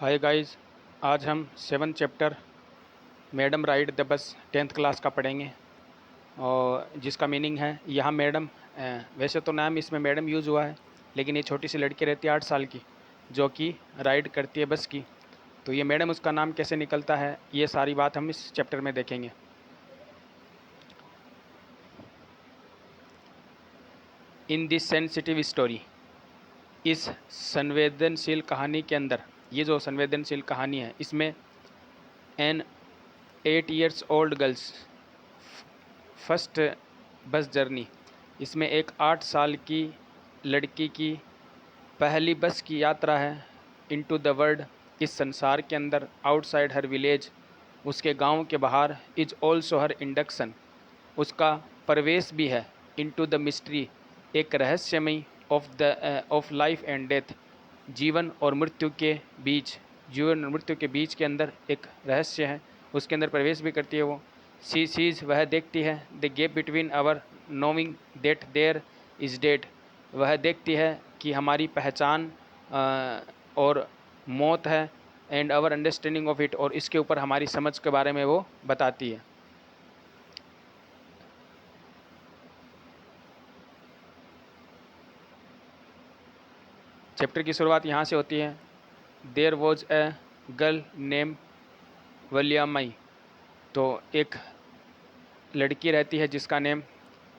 Hi guys, आज हम 7th chapter madam ride the बस 10th क्लास का पढ़ेंगे और जिसका मीनिंग है यहाँ मैडम। वैसे तो नाम इसमें मैडम यूज़ हुआ है, लेकिन ये छोटी सी लड़की रहती है 8 साल की जो कि राइड करती है बस की। तो ये मैडम, उसका नाम कैसे निकलता है, ये सारी बात हम इस चैप्टर में देखेंगे। इन दिस सेंसिटिव स्टोरी, इस संवेदनशील कहानी के अंदर, ये जो संवेदनशील कहानी है इसमें an 8 years old girls first bus journey, इसमें एक 8 साल की लड़की की पहली बस की यात्रा है। इनटू द वर्ल्ड, इस संसार के अंदर, आउटसाइड हर विलेज, उसके गांव के बाहर, इज ऑल्सो हर इंडक्शन, उसका प्रवेश भी है। इनटू द मिस्ट्री, एक रहस्यमय, ऑफ लाइफ एंड डेथ, जीवन और मृत्यु के बीच, जीवन और मृत्यु के बीच के अंदर एक रहस्य है, उसके अंदर प्रवेश भी करती है वो। सी सीज, वह देखती है। The gap between our knowing that there is death, वह देखती है कि हमारी पहचान और मौत है। And our understanding of it, और इसके ऊपर हमारी समझ के बारे में वो बताती है। चैप्टर की शुरुआत यहाँ से होती है। There was a girl name Valliammai, तो एक लड़की रहती है जिसका नेम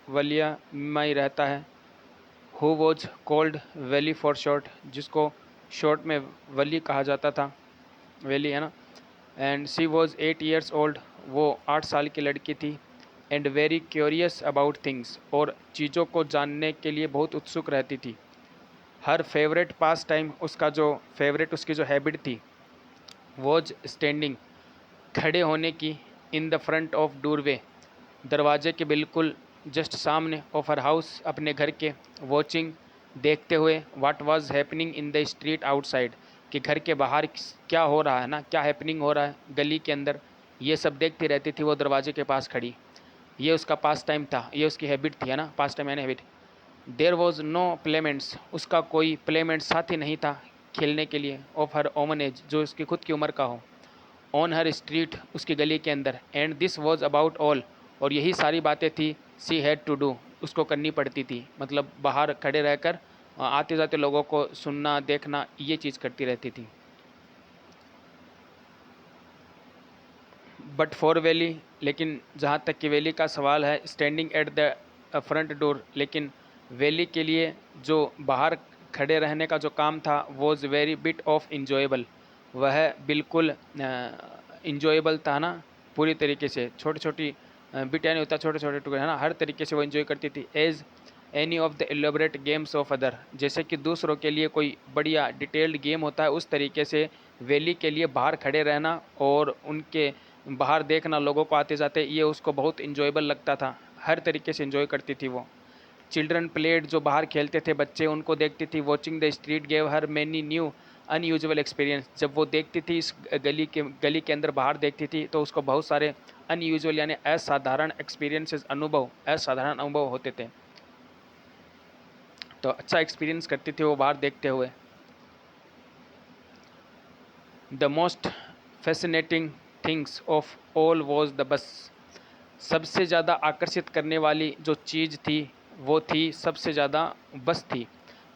वलियामई रहता है। Who was called valley for short, जिसको शॉर्ट में वली कहा जाता था, वैली है ना। And she was 8 years old, वो 8 साल की लड़की थी। And very curious about things, और चीज़ों को जानने के लिए बहुत उत्सुक रहती थी। हर फेवरेट पास टाइम, उसका जो फेवरेट, उसकी जो हैबिट थी, वॉज स्टैंडिंग, खड़े होने की। In the front of doorway, दरवाजे के बिल्कुल जस्ट सामने। ऑफ हर हाउस, अपने घर के। वॉचिंग, देखते हुए। What was happening in the street outside, कि घर के बाहर क्या हो रहा है ना, क्या हैपनिंग हो रहा है गली के अंदर, ये सब देखती रहती थी वो दरवाजे के पास खड़ी। ये उसका पास टाइम था, ये उसकी हैबिट थी, है ना, पास टाइम यानी हैबिट। देयर वॉज नो प्लेमेंट्स, उसका कोई प्लेमेंट साथी नहीं था खेलने के लिए। ऑफ हर ओवन एज, जो उसकी खुद की उम्र का हो। ऑन हर स्ट्रीट, उसकी गली के अंदर। And this was about all, और यही सारी बातें थी। सी हैड टू डू, उसको करनी पड़ती थी, मतलब बाहर खड़े रहकर आते जाते लोगों को सुनना, देखना, ये चीज़ करती रहती थी। बट फॉर वैली, लेकिन जहाँ तक कि वैली का सवाल है, standing at the front door, लेकिन वैली के लिए जो बाहर खड़े रहने का जो काम था, was very bit of enjoyable, वह बिल्कुल इंजॉयबल था ना, पूरी तरीके से। छोटी छोटी बिट यानी होता छोटे छोटे टुकड़े, है ना, हर तरीके से वो इन्जॉय करती थी। As any of the elaborate games of other, जैसे कि दूसरों के लिए कोई बढ़िया डिटेल्ड गेम होता है, उस तरीके से वैली के लिए बाहर खड़े रहना और उनके बाहर देखना लोगों को आते जाते, ये उसको बहुत इंजॉयबल लगता था, हर तरीके से इंजॉय करती थी वो। चिल्ड्रन प्लेड, जो बाहर खेलते थे बच्चे, उनको देखती थी। Watching the street gave her many new unusual experience, जब वो देखती थी इस गली के अंदर बाहर देखती थी, तो उसको बहुत सारे अनयूजुअल यानी असाधारण एक्सपीरियंसेस, अनुभव, असाधारण अनुभव होते थे। तो अच्छा एक्सपीरियंस करती थी वो बाहर देखते हुए। The most fascinating things of all was the bus, सबसे ज़्यादा आकर्षित करने वाली जो चीज़ थी वो थी, सबसे ज़्यादा बस थी।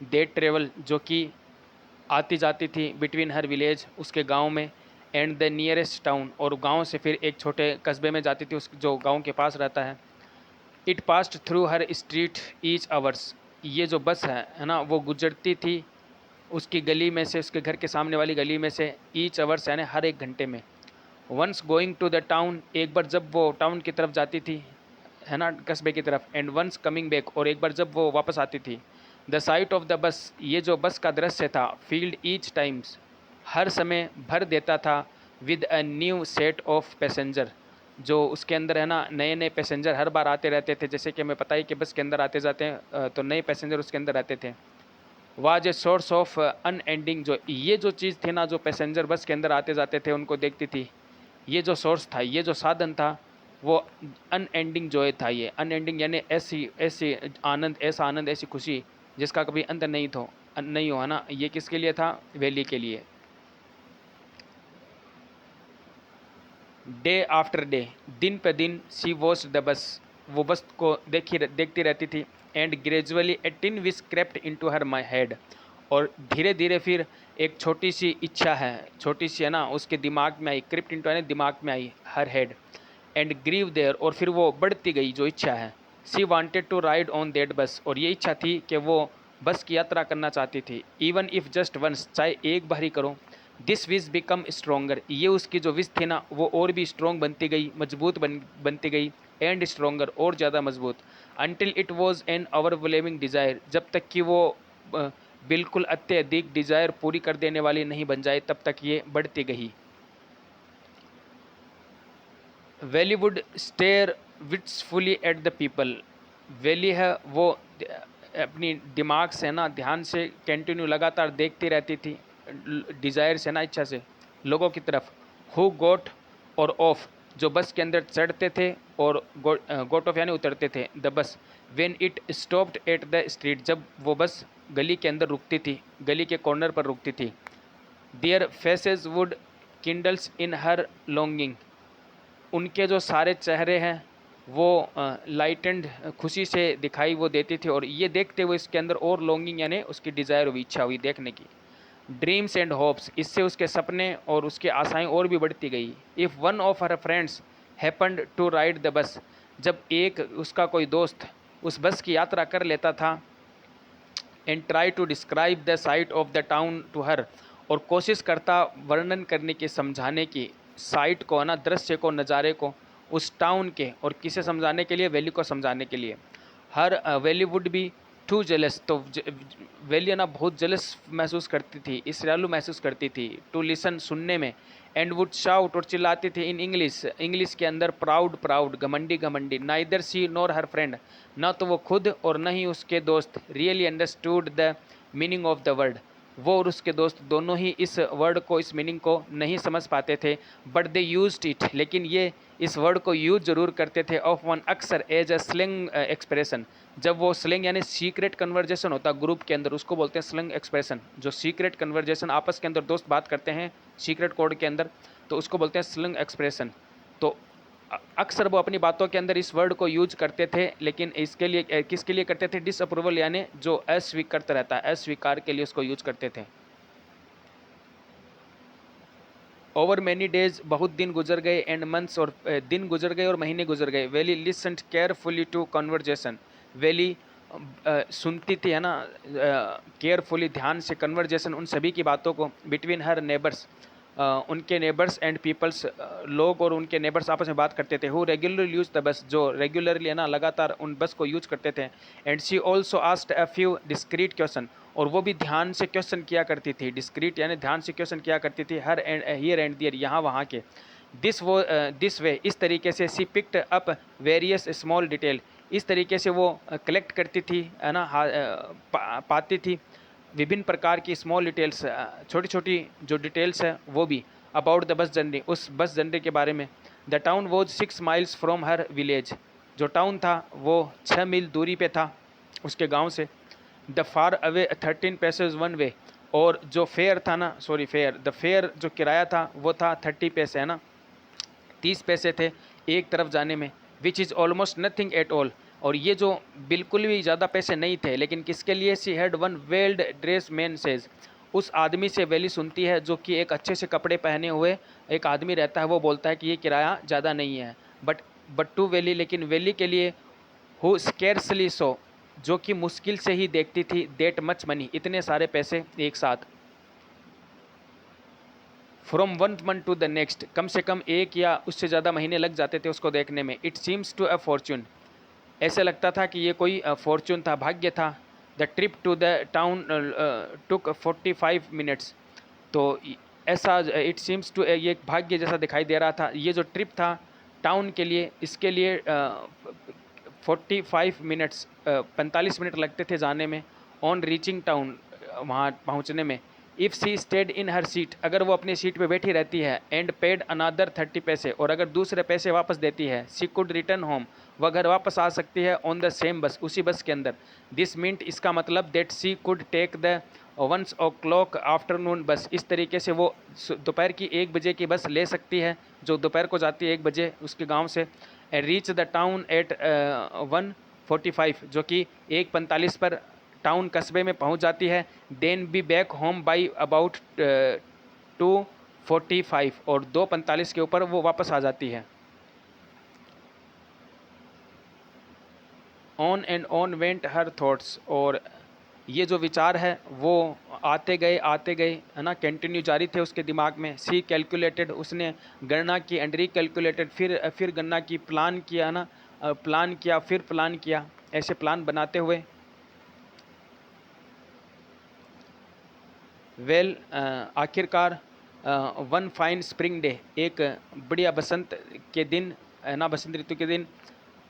दे ट्रेवल, जो कि आती जाती थी। बिटवीन हर विलेज, उसके गांव में। एंड द नियरेस्ट टाउन, और गांव से फिर एक छोटे कस्बे में जाती थी, उस जो गांव के पास रहता है। It past through her street each hours, ये जो बस है ना, वो गुजरती थी उसकी गली में से, उसके घर के सामने वाली गली में से। ईच आवर्स यानी हर एक घंटे में। Once going to the town, एक बार जब वो टाउन की तरफ जाती थी, है ना, कस्बे की तरफ। एंड वंस कमिंग बैक, और एक बार जब वो वापस आती थी। द साइट ऑफ द बस, ये जो बस का दृश्य था, फील्ड ईच टाइम्स, हर समय भर देता था। With a new set of passenger, जो उसके अंदर है ना, नए नए पैसेंजर हर बार आते रहते थे। जैसे कि हमें पता ही कि बस के अंदर आते जाते हैं तो नए पैसेंजर उसके अंदर रहते थे। Was a source of unending, जो ये जो चीज़ थी ना, जो पैसेंजर बस के अंदर आते जाते थे उनको देखती थी, ये जो सोर्स था, ये जो साधन था, वो अनएंडिंग जॉय था। ये अनएंडिंग यानी ऐसी ऐसी आनंद, ऐसा आनंद, ऐसी खुशी जिसका कभी अंत नहीं हो, है ना। ये किसके लिए था? वैली के लिए। डे आफ्टर डे, दिन पे दिन, शी वॉच्ड द बस, वो बस को देखती रहती थी। And gradually A tin wish crept into her my head, और धीरे धीरे फिर एक छोटी सी इच्छा है, छोटी सी है ना, उसके दिमाग में आई, क्रिप्ट इनटू यानी दिमाग में आई, her head. And grew there, और फिर वो बढ़ती गई जो इच्छा है। She wanted to ride on that bus, और ये इच्छा थी कि वो बस की यात्रा करना चाहती थी। इवन इफ़ जस्ट वंस, चाहे एक बार ही करो। दिस विश बिकम स्ट्रोंगर, ये उसकी जो विश थी ना वो और भी स्ट्रॉन्ग बनती गई, मजबूत बनती गई। एंड स्ट्रोंगर, और ज़्यादा मजबूत। Until it was N overwhelming desire, जब तक कि वो बिल्कुल अत्यधिक डिज़ायर पूरी कर देने वाली नहीं बन जाए, तब तक ये बढ़ती गई। Valli would stare wistfully at the people, Valli है वो अपनी दिमाग से ना ध्यान से कंटिन्यू लगातार देखती रहती थी, डिज़ायर से ना, इच्छा से, लोगों की तरफ। हु गोट और ऑफ, जो बस के अंदर चढ़ते थे, और गोट ऑफ यानी उतरते थे, the bus. When it stopped at the street, जब वो बस गली के अंदर रुकती थी, गली के कॉर्नर पर रुकती थी। Their faces would kindles in her longing, उनके जो सारे चेहरे हैं वो लाइटेंड, खुशी से दिखाई वो देती थी, और ये देखते हुए इसके अंदर और लॉन्गिंग यानी उसकी डिज़ायर हुई, इच्छा हुई देखने की। ड्रीम्स एंड होप्स, इससे उसके सपने और उसकी आशाएं और भी बढ़ती गई। If one of her friends happened to ride the bus, जब एक उसका कोई दोस्त उस बस की यात्रा कर लेता था। And try to describe the sight of the town to her, और कोशिश करता वर्णन करने की, समझाने की, साइट को ना, दृश्य को, नज़ारे को, उस टाउन के, और किसे समझाने के लिए, वैली को समझाने के लिए। Her Valli would be too jealous, तो वैली ना बहुत जेलस महसूस करती थी, इसराइलू महसूस करती थी, टू लिसन, सुनने में। एंड वुड शाउट, और चिल्लाती थी, इन इंग्लिश, इंग्लिश के अंदर, प्राउड प्राउड, घमंडी घमंडी। नाइदर सी नॉर हर फ्रेंड, न तो वो खुद और न ही उसके दोस्त, really understood the meaning of the word, वो और उसके दोस्त दोनों ही इस वर्ड को, इस मीनिंग को नहीं समझ पाते थे। बट दे यूज्ड इट, लेकिन ये इस वर्ड को यूज जरूर करते थे, ऑफ वन, अक्सर, एज अ स्लैंग एक्सप्रेशन, जब वो स्लैंग यानी सीक्रेट कन्वर्जेशन होता ग्रुप के अंदर, उसको बोलते हैं स्लैंग एक्सप्रेशन। जो सीक्रेट कन्वर्जेशन आपस के अंदर दोस्त बात करते हैं सीक्रेट कोड के अंदर, तो उसको बोलते हैं स्लैंग एक्सप्रेशन। तो अक्सर वो अपनी बातों के अंदर इस वर्ड को यूज करते थे, लेकिन इसके लिए, किसके लिए करते थे, डिसअप्रूवल यानी जो अस्वीकृत रहता है, अस्वीकार के लिए उसको यूज करते थे। ओवर मैनी डेज, बहुत दिन गुजर गए, एंड मंथ्स, और दिन गुजर गए और महीने गुजर गए। Valli listened carefully to conversation, Valli सुनती थी, है ना, केयरफुली, ध्यान से, कन्वर्जेशन, उन सभी की बातों को, बिटवीन हर नेबर्स, उनके नेबर्स एंड पीपल्स, लोग और उनके नेबर्स आपस में बात करते थे। Who regularly use the bus, जो रेगुलरली है ना, लगातार उन बस को यूज करते थे। And she also asked a few discrete question, और वो भी ध्यान से क्वेश्चन किया करती थी, डिस्क्रीट यानी ध्यान से क्वेश्चन किया करती थी, her and here and there, यहाँ वहाँ के। दिस वे, इस तरीके से, she picked up various small detail, इस तरीके से वो कलेक्ट करती थी, है ना, पाती थी विभिन्न प्रकार की स्मॉल डिटेल्स, छोटी छोटी जो डिटेल्स है वो भी, अबाउट द बस जर्नी, उस बस जर्नी के बारे में। The town was 6 miles from her village, जो टाउन था वो 6 मील दूरी पे था उसके गांव से। The far away 13 passage one way, और जो फेयर था ना, सॉरी फेयर, द फेयर जो किराया था वो था 30 पैसे, है ना, 30 पैसे थे एक तरफ जाने में। Which is almost nothing at all, और ये जो बिल्कुल भी ज़्यादा पैसे नहीं थे, लेकिन किसके लिए, she had one weld dress man says, उस आदमी से वैली सुनती है जो कि एक अच्छे से कपड़े पहने हुए एक आदमी रहता है, वो बोलता है कि ये किराया ज़्यादा नहीं है। बट टू वैली, लेकिन वैली के लिए, हु स्केर्सली सो, जो कि मुश्किल से ही देखती थी, देट मच मनी, इतने सारे पैसे एक साथ। From one month to the next, कम से कम एक या उससे ज़्यादा महीने लग जाते थे उसको देखने में। It seems to a fortune, ऐसे लगता था कि ये कोई फॉर्चून था, भाग्य था। The trip to the town took 45 minutes, तो ऐसा इट सीम्स टू, ये एक भाग्य जैसा दिखाई दे रहा था। ये जो ट्रिप था टाउन के लिए, इसके लिए 45 मिनट्स, 45 मिनट लगते थे जाने में। ऑन रीचिंग टाउन, वहाँ पहुँचने में। If she stayed in her seat, अगर वो अपनी सीट पे बैठी रहती है। एंड पेड अनादर 30 पैसे, और अगर दूसरे पैसे वापस देती है। सी कुड रिटर्न होम, वह घर वापस आ सकती है। ऑन द सेम बस, उसी बस के अंदर। दिस मींट, इसका मतलब, that she could take the 1 o'clock afternoon bus. इस तरीके से वो दोपहर की 1 बजे की बस ले सकती है जो दोपहर को जाती है 1 बजे उसके गांव से। रीच द टाउन एट 1:45 जो कि 1:45 पर टाउन कस्बे में पहुंच जाती है। Then be back home by about 2:45 और 2:45 के ऊपर वो वापस आ जाती है। On and on went her thoughts, और ये जो विचार है वो आते गए है ना, कंटिन्यू जारी थे उसके दिमाग में। सी कैलकुलेटेड, उसने गणना की। एंड री कैलकुलेटेड, फिर गणना की। प्लान किया ना, प्लान किया, फिर प्लान किया, ऐसे प्लान बनाते हुए। वेल आखिरकार वन फाइन स्प्रिंग डे, एक बढ़िया बसंत के दिन है ना, बसंत ऋतु के दिन,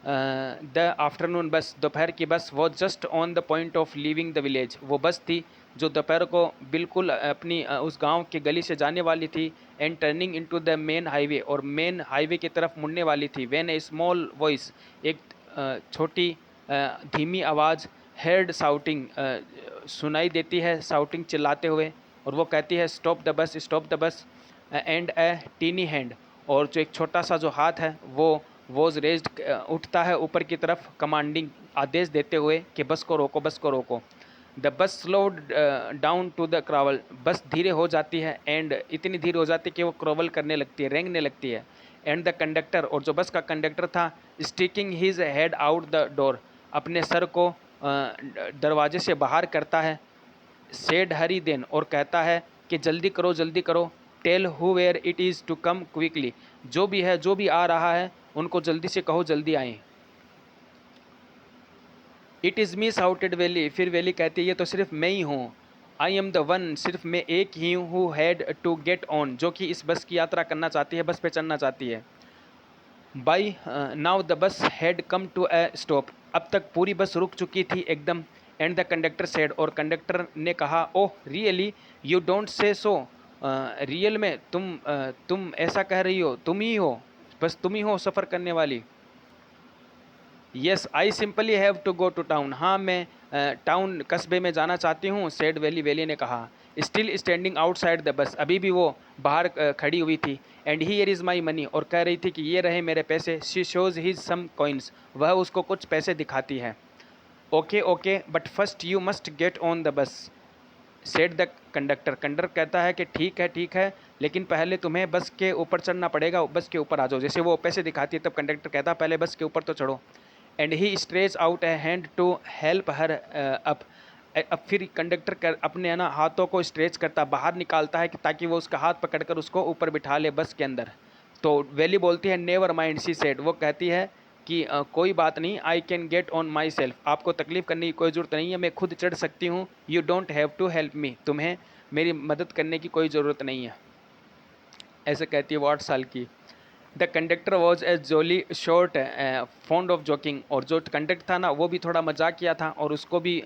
द आफ्टरनून बस, दोपहर की बस, वो just on the point of leaving the village, वो बस थी जो दोपहर को बिल्कुल अपनी उस गांव के गली से जाने वाली थी। And turning into the main highway, और मेन हाईवे की तरफ मुड़ने वाली थी। व्हेन ए स्मॉल वॉइस, एक छोटी धीमी आवाज़, हेard साउटिंग, सुनाई देती है, साउटिंग चिल्लाते हुए, और वो कहती है stop the bus, stop the bus. And a tiny hand, और जो एक छोटा सा जो हाथ है वो वॉज रेज्ड, उठता है ऊपर की तरफ, कमांडिंग, आदेश देते हुए कि बस को रोको, बस को रोको। The bus slowed down to the crawl, bus धीरे हो जाती है, एंड इतनी धीरे हो जाती है कि वो क्रॉवल करने लगती है, रेंगने लगती है। एंड द कंडक्टर, और जो बस का कंडक्टर था, sticking his head out the door, अपने सर को दरवाजे से बाहर करता है। सेड हरी देन, और कहता है कि जल्दी करो, जल्दी करो। Tell who where it is to come quickly, जो भी है, जो भी आ रहा है, उनको जल्दी से कहो, जल्दी आए। It is me shouted valley, फिर वैली कहती है ये तो सिर्फ मैं ही हूँ। आई एम द वन, सिर्फ मैं एक ही हूँ, who had to get on, जो कि इस बस की यात्रा करना चाहती है, बस पे चढ़ना चाहती है। By now the bus had come to a stop, अब तक पूरी बस रुक चुकी थी एकदम। एंड द कंडक्टर सेड, और कंडक्टर ने कहा, oh really, you don't say so, real में तुम ऐसा कह रही हो, तुम ही हो, बस तुम ही हो सफ़र करने वाली। Yes I simply have to go to town, हाँ मैं टाउन कस्बे में जाना चाहती हूँ। सेड वैली, वैली ने कहा। Still standing outside the bus, अभी भी वो बाहर खड़ी हुई थी। And here is my money, और कह रही थी कि ये रहे मेरे पैसे। She shows his some coins, वह उसको कुछ पैसे दिखाती है। Okay okay but first you must get on the bus, said the conductor, conductor कहता है कि ठीक है, लेकिन पहले तुम्हें बस के ऊपर चढ़ना पड़ेगा, बस के ऊपर आ जाओ। जैसे वो पैसे दिखाती है तब कंडक्टर कहता है पहले बस के ऊपर तो चढ़ो। And he stretch out a hand to help her up, अब फिर कंडक्टर अपने ना हाथों को स्ट्रेच करता, बाहर निकालता है कि ताकि वो उसका हाथ पकड़कर उसको ऊपर बिठा ले बस के अंदर। तो वैली बोलती है नेवर माइंड, शी सेड, वो कहती है कि कोई बात नहीं, I can get on my self, आपको तकलीफ़ करने की कोई ज़रूरत नहीं है, मैं खुद चढ़ सकती हूँ। You don't have to help me, तुम्हें मेरी मदद करने की कोई ज़रूरत नहीं है, ऐसे कहती है वो 8 साल की। The conductor was a jolly short fond of joking, और जो कंडक्टर था ना वो भी थोड़ा मजाक किया था, और उसको भी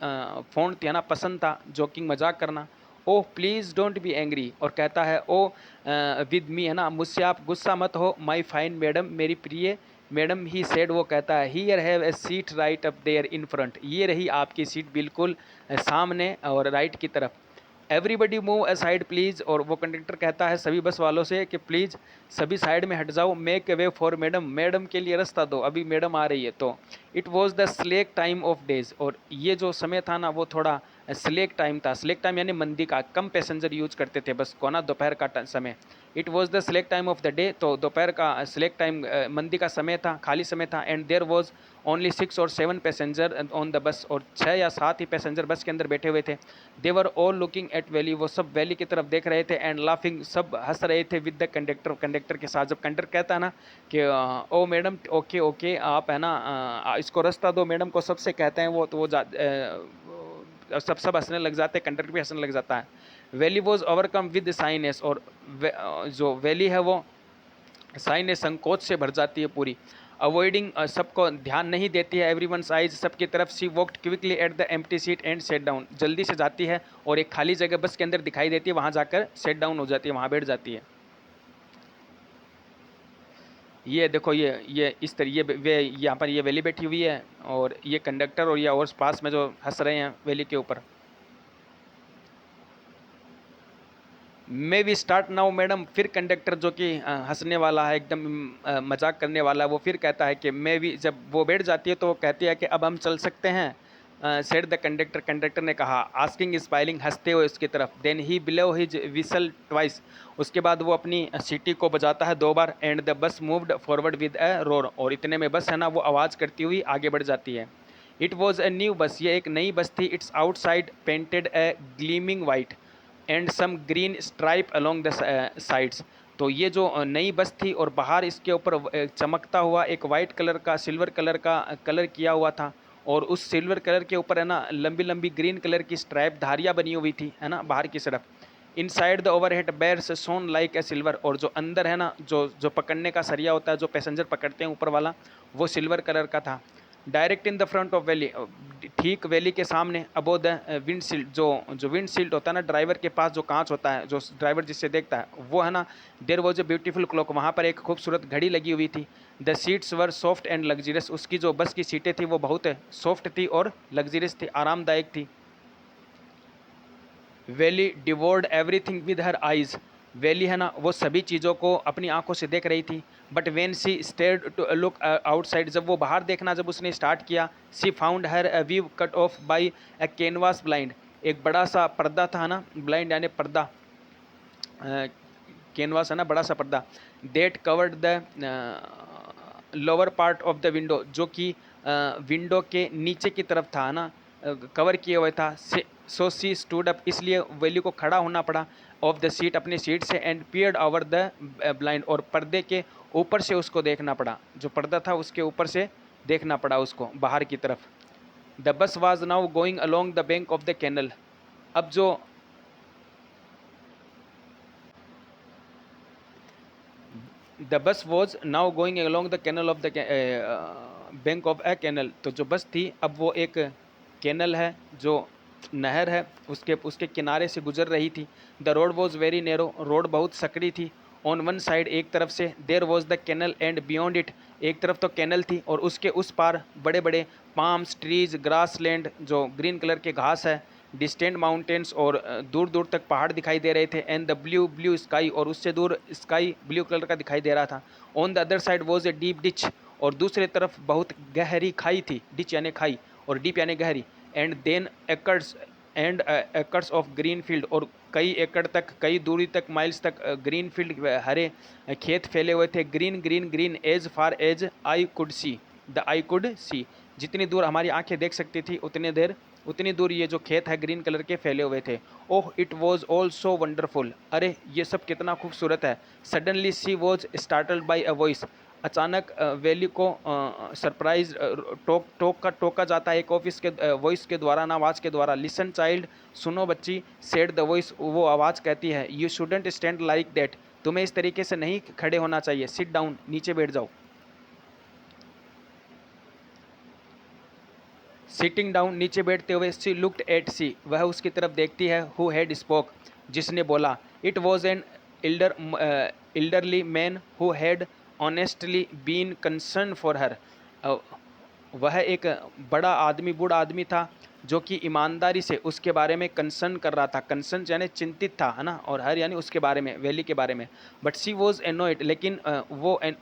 फॉन्ड था ना, पसंद था जोकिंग, मजाक करना। ओह प्लीज़ डोंट बी एंग्री, और कहता है ओ विद मी, है ना, मुझसे आप गुस्सा मत हो। माई फाइन मैडम, मेरी प्रिय मैडम। ही सेड, वो कहता है here have a seat right up there in front, ये रही आपकी सीट बिल्कुल सामने और राइट की तरफ। एवरीबडी मूव असाइड प्लीज़, और वो कंडक्टर कहता है सभी बस वालों से कि प्लीज़ सभी साइड में हट जाओ। Make way for madam, madam के लिए रास्ता दो, अभी मैडम आ रही है। तो it was the slack time of days, और ये जो समय था ना वो थोड़ा स्लेक टाइम था। स्लेक टाइम यानी मंदी का, कम पैसेंजर यूज करते थे बस को ना, दोपहर का समय। It was the slack time of the day, तो दोपहर का स्लेक टाइम मंदी का समय था, खाली समय था। एंड देयर वॉज ओनली 6 और 7 पैसेंजर ऑन द बस, और 6 या 7 ही पैसेंजर बस के अंदर बैठे हुए थे। देवर ऑल लुकिंग एट वैली, वो सब वैली की तरफ देख रहे थे। एंड लाफिंग, सब हंस रहे थे विद द कंडक्टर, कंडक्टर के साथ। जब कंडक्टर कहता है ना कि ओ मैडम, ओके ओके, आप है ना इसको रास्ता दो मैडम को, सबसे कहते हैं वो, तो वो सब हंसने लग जाते हैं, कंडक्टर भी हंसने लग जाता है। वैली वॉज ओवरकम विद साइनेस, और जो वैली है वो साइनेस, संकोच से भर जाती है पूरी। अवॉइडिंग, सबको ध्यान नहीं देती है। एवरीवन्स आइज, सबकी तरफ। She walked quickly at the empty seat and sat down, जल्दी से जाती है और एक खाली जगह बस के अंदर दिखाई देती है, वहाँ जाकर सेट डाउन हो जाती है, वहाँ बैठ जाती है। ये देखो, ये इस तरह वे यहाँ पर ये वैली बैठी हुई है, और ये कंडक्टर और ये और पास में जो हंस रहे हैं वैली के ऊपर। May we start now madam. फिर कंडक्टर जो कि हंसने वाला है, एकदम मजाक करने वाला है, वो फिर कहता है कि मे वी, जब वो बैठ जाती है तो वो कहती है कि अब हम चल सकते हैं। सेड द कंडक्टर, कंडक्टर ने कहा। आस्किंग स्माइलिंग, हंसते हुए उसकी तरफ। Then he blew his whistle twice, उसके बाद वो अपनी सीटी को बजाता है 2 बार। And the bus moved forward with a roar, और इतने में बस है ना वो आवाज़ करती हुई आगे बढ़ जाती है। It was a new bus, ये एक नई बस थी। Its outside painted a gleaming white and some green stripe along the sides. तो ये जो नई बस थी और बाहर इसके ऊपर चमकता हुआ एक वाइट कलर का, सिल्वर कलर का कलर किया हुआ था, और उस सिल्वर कलर के ऊपर है ना लंबी लंबी ग्रीन कलर की स्ट्राइप धारियाँ बनी हुई थी, है ना, बाहर की तरफ। Inside the overhead bars shone like a silver, और जो अंदर है ना, जो जो पकड़ने का सरिया होता है, जो पैसेंजर पकड़ते हैं ऊपर वाला, वो सिल्वर कलर का था। Direct in the front of valley, ठीक वैली के सामने, अबो द विंडशील्ड, जो विंडशील्ड होता है ना ड्राइवर के पास, जो कांच होता है, जो ड्राइवर जिससे देखता है, वो है ना, there was a beautiful clock, वहाँ पर एक खूबसूरत घड़ी लगी हुई थी। The seats were soft and luxurious, उसकी जो बस की सीटें थी वो बहुत सॉफ्ट थी और लग्जरियस थी, आरामदायक थी। Valli devoured everything with her eyes, Valli है ना वो सभी चीज़ों को अपनी आंखों से देख रही थी। But when she stared to look outside, जब वो बाहर देखना जब उसने स्टार्ट किया, she found her view cut off by a canvas blind, एक बड़ा सा पर्दा था ना, ब्लाइंड यानी पर्दा, कैनवास है ना बड़ा सा पर्दा। That covered the lower part of the window, जो कि विंडो के नीचे की तरफ था ना, कवर किए हुए था। सो सी स्टूड अप, इसलिए वैली को खड़ा होना पड़ा, ऑफ द सीट, अपनी सीट से। And peered over the blind, और पर्दे के ऊपर से उसको देखना पड़ा, जो पर्दा था उसके ऊपर से देखना पड़ा उसको बाहर की तरफ। The bus was now going along the bank of the canal, अब जो the bus was now going along the canal of the bank of a canal, तो जो बस थी अब वो एक कैनल है, जो नहर है, उसके उसके किनारे से गुजर रही थी। The road was very narrow, road बहुत सकड़ी थी। ऑन वन साइड, एक तरफ से, there was the canal and beyond it, एक तरफ तो कैनल थी और उसके उस पार बड़े बड़े पाम्स, ट्रीज, ग्रास लैंड, जो ग्रीन कलर के घास है, डिस्टेंट माउंटेन्स, और दूर दूर तक पहाड़ दिखाई दे रहे थे। And the blue blue sky, और उससे दूर स्काई ब्लू कलर का दिखाई दे रहा था। On the other side was a deep ditch, और दूसरे तरफ बहुत गहरी खाई थी, डिच यानी खाई और डीप यानी गहरी। And then acres, and acres of green field, और कई एकड़ तक, कई दूरी तक, माइल्स तक ग्रीन फील्ड, हरे खेत फैले हुए थे। Green green green as far as I could see, the I could see, जितनी दूर हमारी आंखें देख सकती थी उतनी दूर ये जो खेत है ग्रीन कलर के फैले हुए थे। Oh it was all so wonderful, अरे ये सब कितना खूबसूरत है। Suddenly she was startled by a voice, अचानक वैली को सरप्राइज टोका जाता है एक ऑफिस के वॉइस के द्वारा ना, आवाज़ के द्वारा। लिसन चाइल्ड, सुनो बच्ची। सेड द वॉइस, वो आवाज़ कहती है, you shouldn't stand like that, तुम्हें इस तरीके से नहीं खड़े होना चाहिए। सिट डाउन, नीचे बैठ जाओ। सिटिंग डाउन, नीचे बैठते हुए। सी लुक्ड एट सी, वह उसकी तरफ देखती है। हु हैड स्पोक, जिसने बोला। It was an elderly man who had honestly been concern for her, वह एक बड़ा आदमी, बूढ़ा आदमी था, जो कि ईमानदारी से उसके बारे में कंसर्न कर रहा था। कंसर्न यानी चिंतित था, है ना, और हर यानी उसके बारे में, वैली के बारे में। बट सी वॉज एनोइड, लेकिन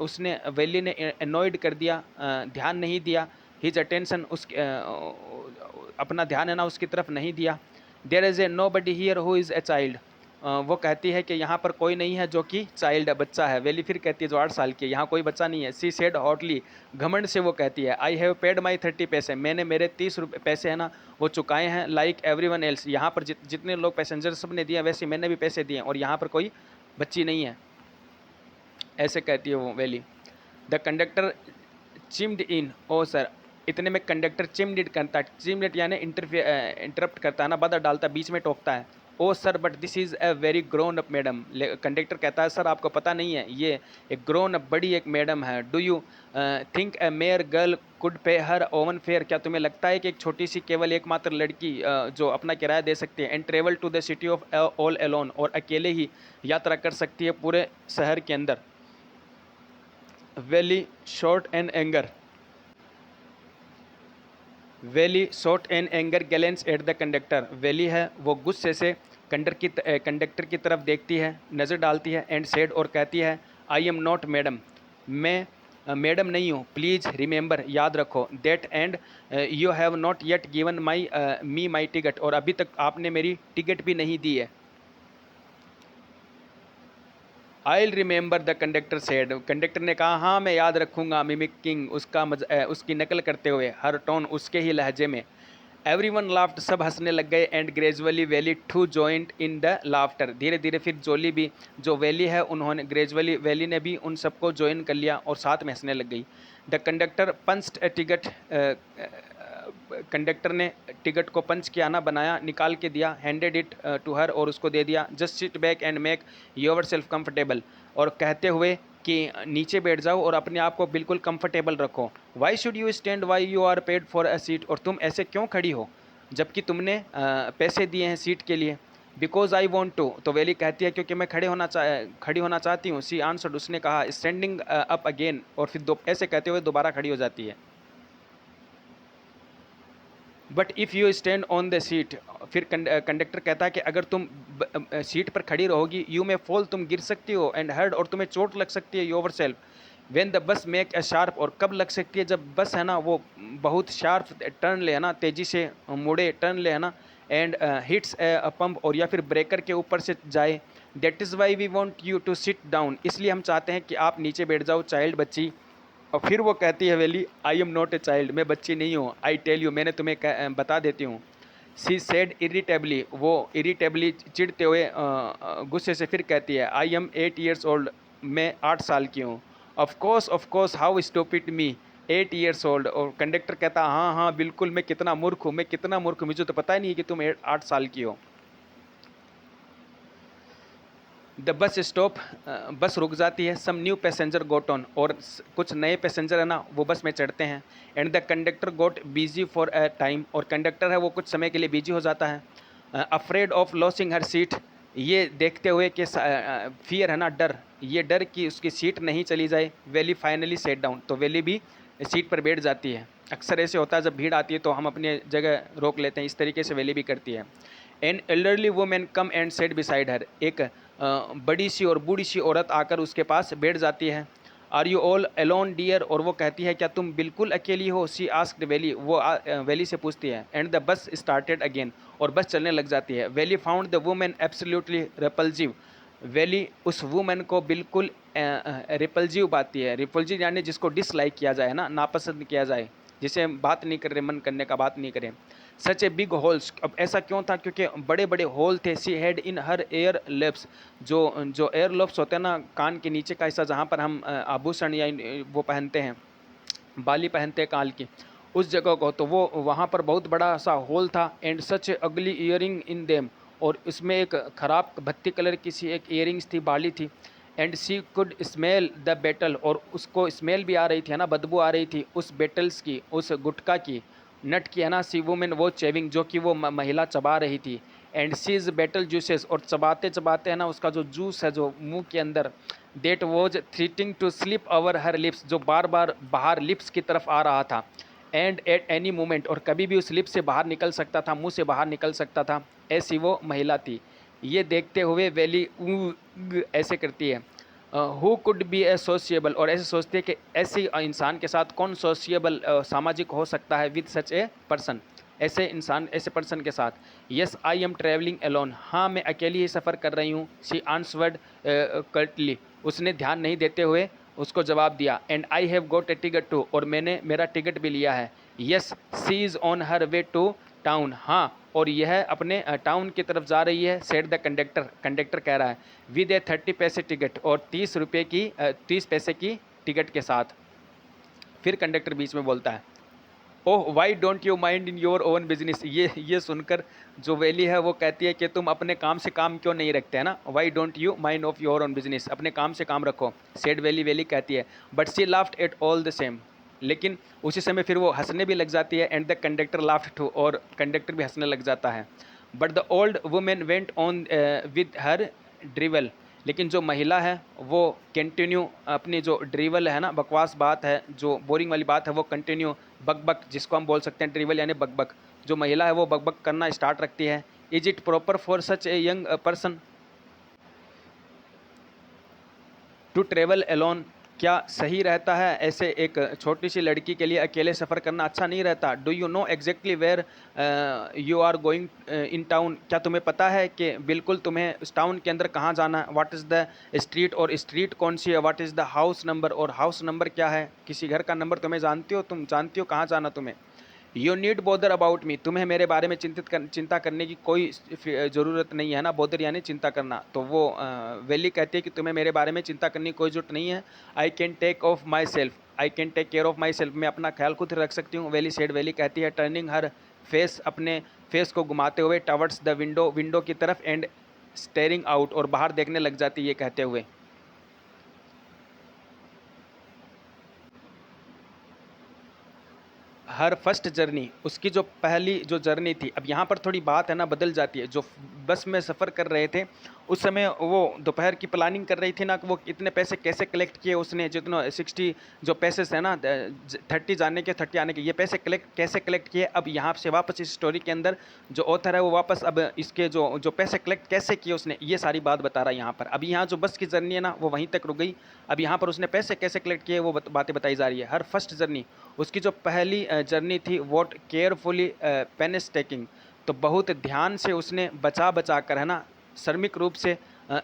उसने, वैली ने एनोइड कर दिया, ध्यान नहीं दिया। हिज अटेंशन, उसके अपना ध्यान है ना उसकी तरफ नहीं दिया। There is a nobody here who is a child, वो कहती है कि यहाँ पर कोई नहीं है जो कि चाइल्ड है, बच्चा है। वैली फिर कहती है, जो 8 साल की है, यहाँ कोई बच्चा नहीं है। सी सेड हॉटली, घमंड से वो कहती है, आई हैव पेड माई 30 पैसे, मैंने मेरे 30 पैसे है ना वो चुकाए हैं। लाइक एवरी वन एल्स, यहाँ पर जितने लोग पैसेंजर सब ने दिए वैसे मैंने भी पैसे दिए, और यहाँ पर कोई बच्ची नहीं है, ऐसे कहती है वो Valli. The conductor chimed in, oh sir, इतने में कंडक्टर चिमडिड करता है। चिमडिड यानी इंटरप्ट करता है ना, बाधा डालता है, बीच में टोकता है। Oh sir but this is a very grown up madam, conductor कहता है, सर आपको पता नहीं है, ये एक ग्रोन अप, बड़ी एक मैडम है। Do you think A mayor girl could पे हर ओवन फेयर, क्या तुम्हें लगता है कि एक छोटी सी केवल एकमात्र लड़की जो अपना किराया दे सकती है। And travel to the city of all alone, और अकेले ही यात्रा कर सकती है पूरे शहर के अंदर। Valli short and anger, Valli shot an anger glance at the conductor, Valli है वो गुस्से से कंडक्टर की तरफ देखती है, नज़र डालती है, एंड सेड और कहती है, आई एम नॉट मैडम, मैं मैडम नहीं हूँ, प्लीज़ रिमेंबर, याद रखो, that and you have not yet given my ticket, और अभी तक आपने मेरी टिकट भी नहीं दी है। I will remember the conductor said, conductor ने कहा हाँ मैं याद रखूंगा, मिमिकिंग उसकी नकल करते हुए, हर टोन उसके ही लहजे में। एवरीवन लाफ्ट, सब हंसने लग गए, and gradually Valli too joined in the laughter, धीरे धीरे फिर जोली भी, जो वैली है उन्होंने, ग्रेजुअली वैली ने भी उन सबको ज्वाइन कर लिया और साथ में हंसने लग गई। The conductor punched A ticket, conductor ने टिकट को पंच किया ना, बनाया, निकाल के दिया, हैंडेड इट टू हर, और उसको दे दिया। Just sit back and make your self comfortable, और कहते हुए कि नीचे बैठ जाओ और अपने आप को बिल्कुल कंफर्टेबल रखो। Why should you stand, why you are paid for a seat, और तुम ऐसे क्यों खड़ी हो जबकि तुमने पैसे दिए हैं सीट के लिए। बिकॉज आई वॉन्ट टू, तो वैली कहती है क्योंकि मैं खड़ी होना चाहती हूँ। सी आंसर्ड, उसने कहा, स्टैंडिंग अप अगेन, और फिर ऐसे कहते हुए दोबारा खड़ी हो जाती है। But if you stand on the seat, फिर कंडक्टर कहता है कि अगर तुम सीट पर खड़ी रहोगी, यू मे फॉल, तुम गिर सकती हो, एंड हर्ट, और तुम्हें चोट लग सकती है, your self, when the bus make a sharp, और कब लग सकती है, जब बस है ना वो बहुत शार्प टर्न ले, है ना, तेज़ी से मुड़े, टर्न ले, है ना, एंड हिट्स ए पंप, और या फिर ब्रेकर के ऊपर से जाए। That is why we want you to sit down, इसलिए हम चाहते हैं कि आप नीचे बैठ जाओ, चाइल्ड, बच्ची। और फिर वो कहती है valley, I am not a child, मैं बच्ची नहीं हूँ, आई टेल यू, मैंने तुम्हें बता देती हूँ। सी सेड इरिटेबली, वो इरिटेबली चिढ़ते हुए गुस्से से फिर कहती है, आई एम 8 years old, मैं 8 साल की हूँ। Of course how stupid me, 8 years old, और कंडक्टर कहता, हाँ हाँ बिल्कुल, मैं कितना मूर्ख हूँ, मुझे तो पता ही नहीं कि तुम 8 साल की हो। द बस स्टॉप, बस रुक जाती है। Some new passenger got on, और कुछ नए पैसेंजर है ना वो बस में चढ़ते हैं। And the conductor got busy for a time, और कंडक्टर है वो कुछ समय के लिए बिजी हो जाता है। Afraid of losing her seat, ये देखते हुए कि फियर है ना, डर, ये डर कि उसकी सीट नहीं चली जाए। वैली फाइनली सेट डाउन, तो वैली भी सीट पर बैठ जाती है। अक्सर ऐसे होता है जब भीड़ आती है तो हम अपनी जगह रोक लेते हैं, इस तरीके से वैली भी करती है। An elderly women come and set beside her, एक बड़ी सी और बूढ़ी सी औरत आकर उसके पास बैठ जाती है। Are you all alone dear, और वो कहती है क्या तुम बिल्कुल अकेली हो। सी आस्क्ड वैली, वो वैली से पूछती है। And the bus started again, और बस चलने लग जाती है। Valli found the woman absolutely repulsive, Valli उस वुमेन को बिल्कुल रिपल्सिव पाती है। रिपल्सिव यानी जिसको डिसलाइक किया जाए ना, नापसंद किया जाए, जिसे बात नहीं कर रहे, मन करने का बात नहीं करें। सच ए बिग होल्स, अब ऐसा क्यों था, क्योंकि बड़े बड़े होल थे। She had in her air lapse, जो एयर लेप्स होते हैं ना, कान के नीचे का हिस्सा जहाँ पर हम आभूषण या वो पहनते हैं, बाली पहनते हैं काल की, उस जगह को, तो वो वहाँ पर बहुत बड़ा सा होल था। एंड सच अगली ईयरिंग इन देम, और इसमें एक खराब भत्ती कलर की सी एक ईयरिंग्स थी, बाली थी। And she could smell the betel, और उसको स्मेल भी आ रही थी, है ना, बदबू आ रही थी उस बेटल्स की, उस गुटखा की, नट की, है ना। सी वुमेन वो चेविंग, जो कि वो महिला चबा रही थी। एंड सीज बेटल जूसेस, और चबाते चबाते, है ना, उसका जो जूस है जो मुंह के अंदर, that was threatening to slip over her lips, जो बार बार बाहर लिप्स की तरफ आ रहा था। एंड एट एनी मोमेंट, और कभी भी उस लिप्स से बाहर निकल सकता था, मुंह से बाहर निकल सकता था। ऐसी वो महिला थी। ये देखते हुए वैली ऐसे करती है। Who could be A sociable, और ऐसे सोचते हैं कि ऐसे इंसान के साथ कौन सोशिएबल, सामाजिक हो सकता है, विद सच ए पर्सन, ऐसे इंसान, ऐसे पर्सन के साथ। Yes I am travelling alone, हाँ मैं अकेली ही सफ़र कर रही हूँ। शी आंसवर्ड कर्टली, उसने ध्यान नहीं देते हुए उसको जवाब दिया। And I have got a ticket too, और मैंने मेरा टिकट भी लिया है। Yes she is on her way to town, हाँ और यह अपने टाउन की तरफ जा रही है। सेड द कंडक्टर, कंडक्टर कह रहा है, विद ए 30 पैसे टिकट, और 30 पैसे की टिकट के साथ। फिर कंडक्टर बीच में बोलता है, oh why don't you mind in your own business, ये सुनकर जो वैली है वो कहती है कि तुम अपने काम से काम क्यों नहीं रखते, है ना। Y don't you mind of your own business, अपने काम से काम रखो। सेड वैली, वैली कहती है, but she laughed at all the same, लेकिन उसी समय फिर वो हंसने भी लग जाती है। And the conductor laughed too, और कंडक्टर भी हंसने लग जाता है। But the old women went on with her drivel, लेकिन जो महिला है वो कंटिन्यू अपनी जो ड्रीवल है ना, बकवास बात है, जो बोरिंग वाली बात है, वो कंटिन्यू बकबक, जिसको हम बोल सकते हैं ड्रीवल यानी बकबक, जो महिला है वो बकबक करना स्टार्ट रखती है। Is it proper for such a young person to travel alone? क्या सही रहता है ऐसे एक छोटी सी लड़की के लिए अकेले सफ़र करना अच्छा नहीं रहता? Do you know exactly where you are going in town? क्या तुम्हें पता है कि बिल्कुल तुम्हें उस टाउन के अंदर कहाँ जाना है? व्हाट इज़ द स्ट्रीट, और स्ट्रीट कौन सी है? What is the house number, और हाउस नंबर क्या है? किसी घर का नंबर तुम्हें जानती हो? तुम जानती हो कहाँ जाना तुम्हें? You need bother about me, तुम्हें मेरे बारे में चिंता करने की कोई ज़रूरत नहीं है ना। बॉदर यानी चिंता करना, तो वो वेली कहती है कि तुम्हें मेरे बारे में चिंता करने की कोई ज़रूरत नहीं है। I can take of myself, I can take care of myself, मैं अपना ख्याल खुद रख सकती हूँ। वेली सेड, वेली कहती है, टर्निंग हर फेस, अपने फेस को घुमाते हुए, टवर्ड्स द विंडो, विंडो की तरफ, एंड स्टेयरिंग आउट, और बाहर देखने लग जाती है ये कहते हुए। हर फर्स्ट जर्नी, उसकी जो पहली जो जर्नी थी। अब यहाँ पर थोड़ी बात है ना बदल जाती है। जो बस में सफ़र कर रहे थे उस समय वो दोपहर की प्लानिंग कर रही थी ना कि वो इतने पैसे कैसे कलेक्ट किए उसने, जितना 60 जो पैसे है ना 30 जाने के 30 आने के, ये पैसे कैसे कलेक्ट किए। अब यहाँ से वापस इस स्टोरी के अंदर जो ऑथर है वो वापस अब इसके जो पैसे कलेक्ट कैसे किए उसने, ये सारी बात बता रहा है यहाँ पर। अभी यहाँ जो बस की जर्नी है ना वो वहीं तक रुक गई। अब यहाँ पर उसने पैसे कैसे कलेक्ट किए वो बातें बताई जा रही है। हर फर्स्ट जर्नी, उसकी जो पहली जर्नी थी, वॉट केयरफुली पेनिस्टेकिंग, तो बहुत ध्यान से उसने बचा कर, है ना, श्रमिक रूप से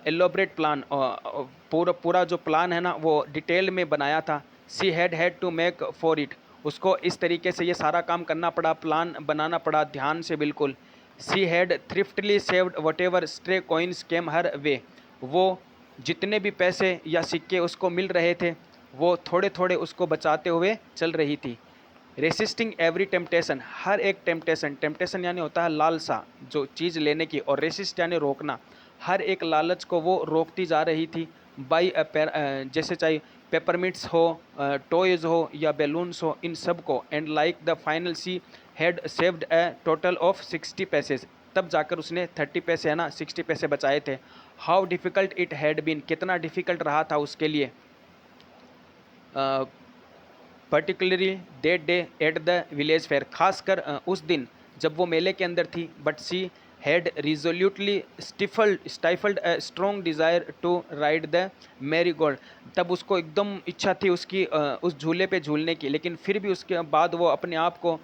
एलोबरेट प्लान, पूरा जो प्लान है ना वो डिटेल में बनाया था। She had to make for it, उसको इस तरीके से ये सारा काम करना पड़ा, प्लान बनाना पड़ा ध्यान से बिल्कुल। She had thriftily saved whatever stray coins came her way, वो जितने भी पैसे या सिक्के उसको मिल रहे थे वो थोड़े थोड़े उसको बचाते हुए चल रही थी। रेसिस्टिंग एवरी टेम्पटेशन, हर एक टेम्पटेशन, टेम्पटेशन यानी होता है लालसा जो चीज़ लेने की, और रेसिस्ट यानी रोकना, हर एक लालच को वो रोकती जा रही थी। बाई जैसे चाहे पेपरमिंट्स हो, टॉयज़ हो या बैलून्स हो, इन सब को। And like the final she had saved A total of 60 passage, तब जाकर उसने 30 पैसे, है ना, 60 पैसे बचाए थे। How difficult it had been, कितना डिफ़िकल्ट रहा था उसके लिए। Particularly that day at the village fair, खासकर उस दिन जब वो मेले के अंदर थी। But she had resolutely stifled a strong desire to ride the marigold, तब उसको एकदम इच्छा थी उसकी उस झूले पे झूलने की, लेकिन फिर भी उसके बाद वो अपने आप को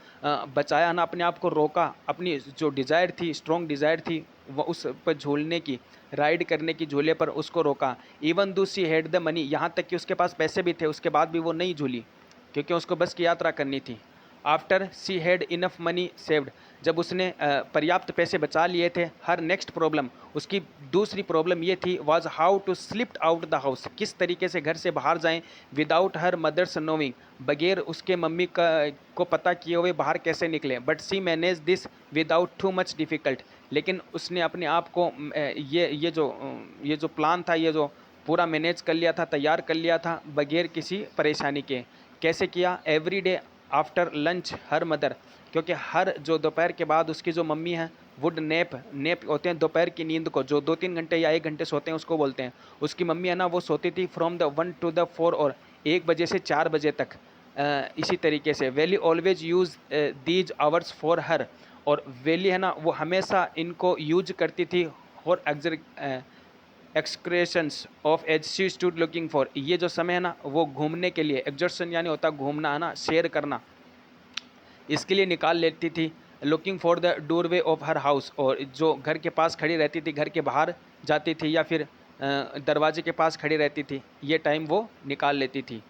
बचाया ना, अपने आप को रोका, अपनी जो डिज़ायर थी, स्ट्रॉन्ग डिज़ायर थी वो उस पर झूलने की, राइड करने की, झूले पर उसको रोका। Even though she had the money, यहाँ तक कि उसके पास पैसे भी थे, उसके बाद भी वो नहीं झूली क्योंकि उसको बस की यात्रा करनी थी। After she had enough money saved, जब उसने पर्याप्त पैसे बचा लिए थे। हर नेक्स्ट प्रॉब्लम, उसकी दूसरी प्रॉब्लम ये थी, was how to slip out the house, किस तरीके से घर से बाहर जाएं। विदाउट हर मदर्स नोइंग, बगैर उसके मम्मी को पता किए हुए बाहर कैसे निकले। But she manage this without too much difficult, लेकिन उसने अपने आप को ये जो प्लान था, ये जो पूरा मैनेज कर लिया था, तैयार कर लिया था बगैर किसी परेशानी के। कैसे किया? Every day after lunch her mother, क्योंकि हर जो दोपहर के बाद उसकी जो मम्मी है, वुड नेप होते हैं दोपहर की नींद को, जो 2-3 घंटे या 1 घंटे सोते हैं उसको बोलते हैं। उसकी मम्मी है ना वो सोती थी फ्रॉम द 1 to the 4, और 1 बजे से 4 बजे तक। इसी तरीके से Valli always use these hours for her, और वेली है ना वो हमेशा इनको यूज करती थी और excursions of age she stood looking for, ये जो समय है ना वो घूमने के लिए, एक्सर्शन यानी होता है घूमना, है ना, शेयर करना, इसके लिए निकाल लेती थी। Looking for the doorway of her house, और जो घर के पास खड़ी रहती थी, घर के बाहर जाती थी या फिर दरवाजे के पास खड़ी रहती थी, ये टाइम वो निकाल लेती थी।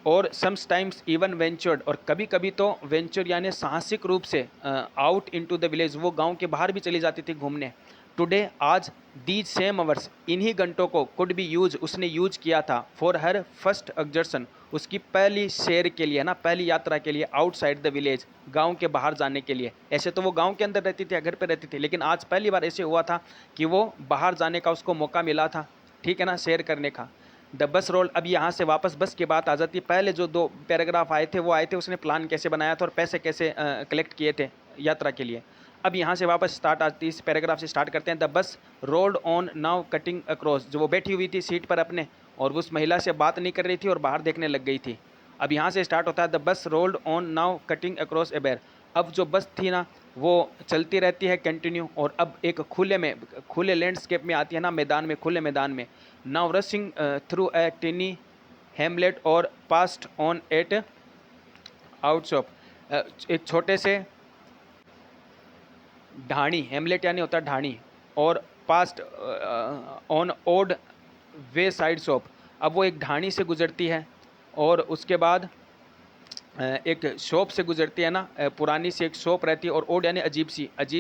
और समटाइम्स इवन वेंचर्ड, और कभी कभी तो वेंचर यानी साहसिक रूप से आउट इनटू द विलेज, वो गांव के बाहर भी चली जाती थी घूमने। टुडे, आज, दीज सेम आवर्स, इन्हीं घंटों को, कुड बी यूज, उसने यूज किया था फॉर हर फर्स्ट एक्सर्शन, उसकी पहली शेर के लिए ना, पहली यात्रा के लिए, आउटसाइड द विलेज, गांव के बाहर जाने के लिए। ऐसे तो वो गांव के अंदर रहती थी या घर पे रहती थी, लेकिन आज पहली बार ऐसे हुआ था कि वो बाहर जाने का उसको मौका मिला था, ठीक है ना, शेयर करने का। द बस रोल, अब यहाँ से वापस बस की बात आ जाती है। पहले जो 2 पैराग्राफ आए थे वो आए थे उसने प्लान कैसे बनाया था और पैसे कैसे कलेक्ट किए थे यात्रा के लिए। अब यहाँ से वापस स्टार्ट आती है, इस पैराग्राफ से स्टार्ट करते हैं। The bus rolled on now cutting across, जो वो बैठी हुई थी सीट पर अपने, और उस महिला से बात नहीं कर रही थी और बाहर देखने लग गई थी। अब यहाँ से स्टार्ट होता है, the bus rolled on now cutting across a bare. अब जो बस थी ना वो चलती रहती है कंटिन्यू, और अब एक खुले लैंडस्केप में आती है ना, मैदान में, खुले मैदान में। Now rushing through a tiny hamlet और पास्ट ऑन एट आउटशॉप, एक छोटे से ढाणी, हेमलेट यानी होता है ढाणी, और past on old wayside shop. अब वो एक ढाणी से गुजरती है और उसके बाद एक शॉप से गुजरती है ना, पुरानी सी एक शॉप रहती है, और ओड यानी अजीब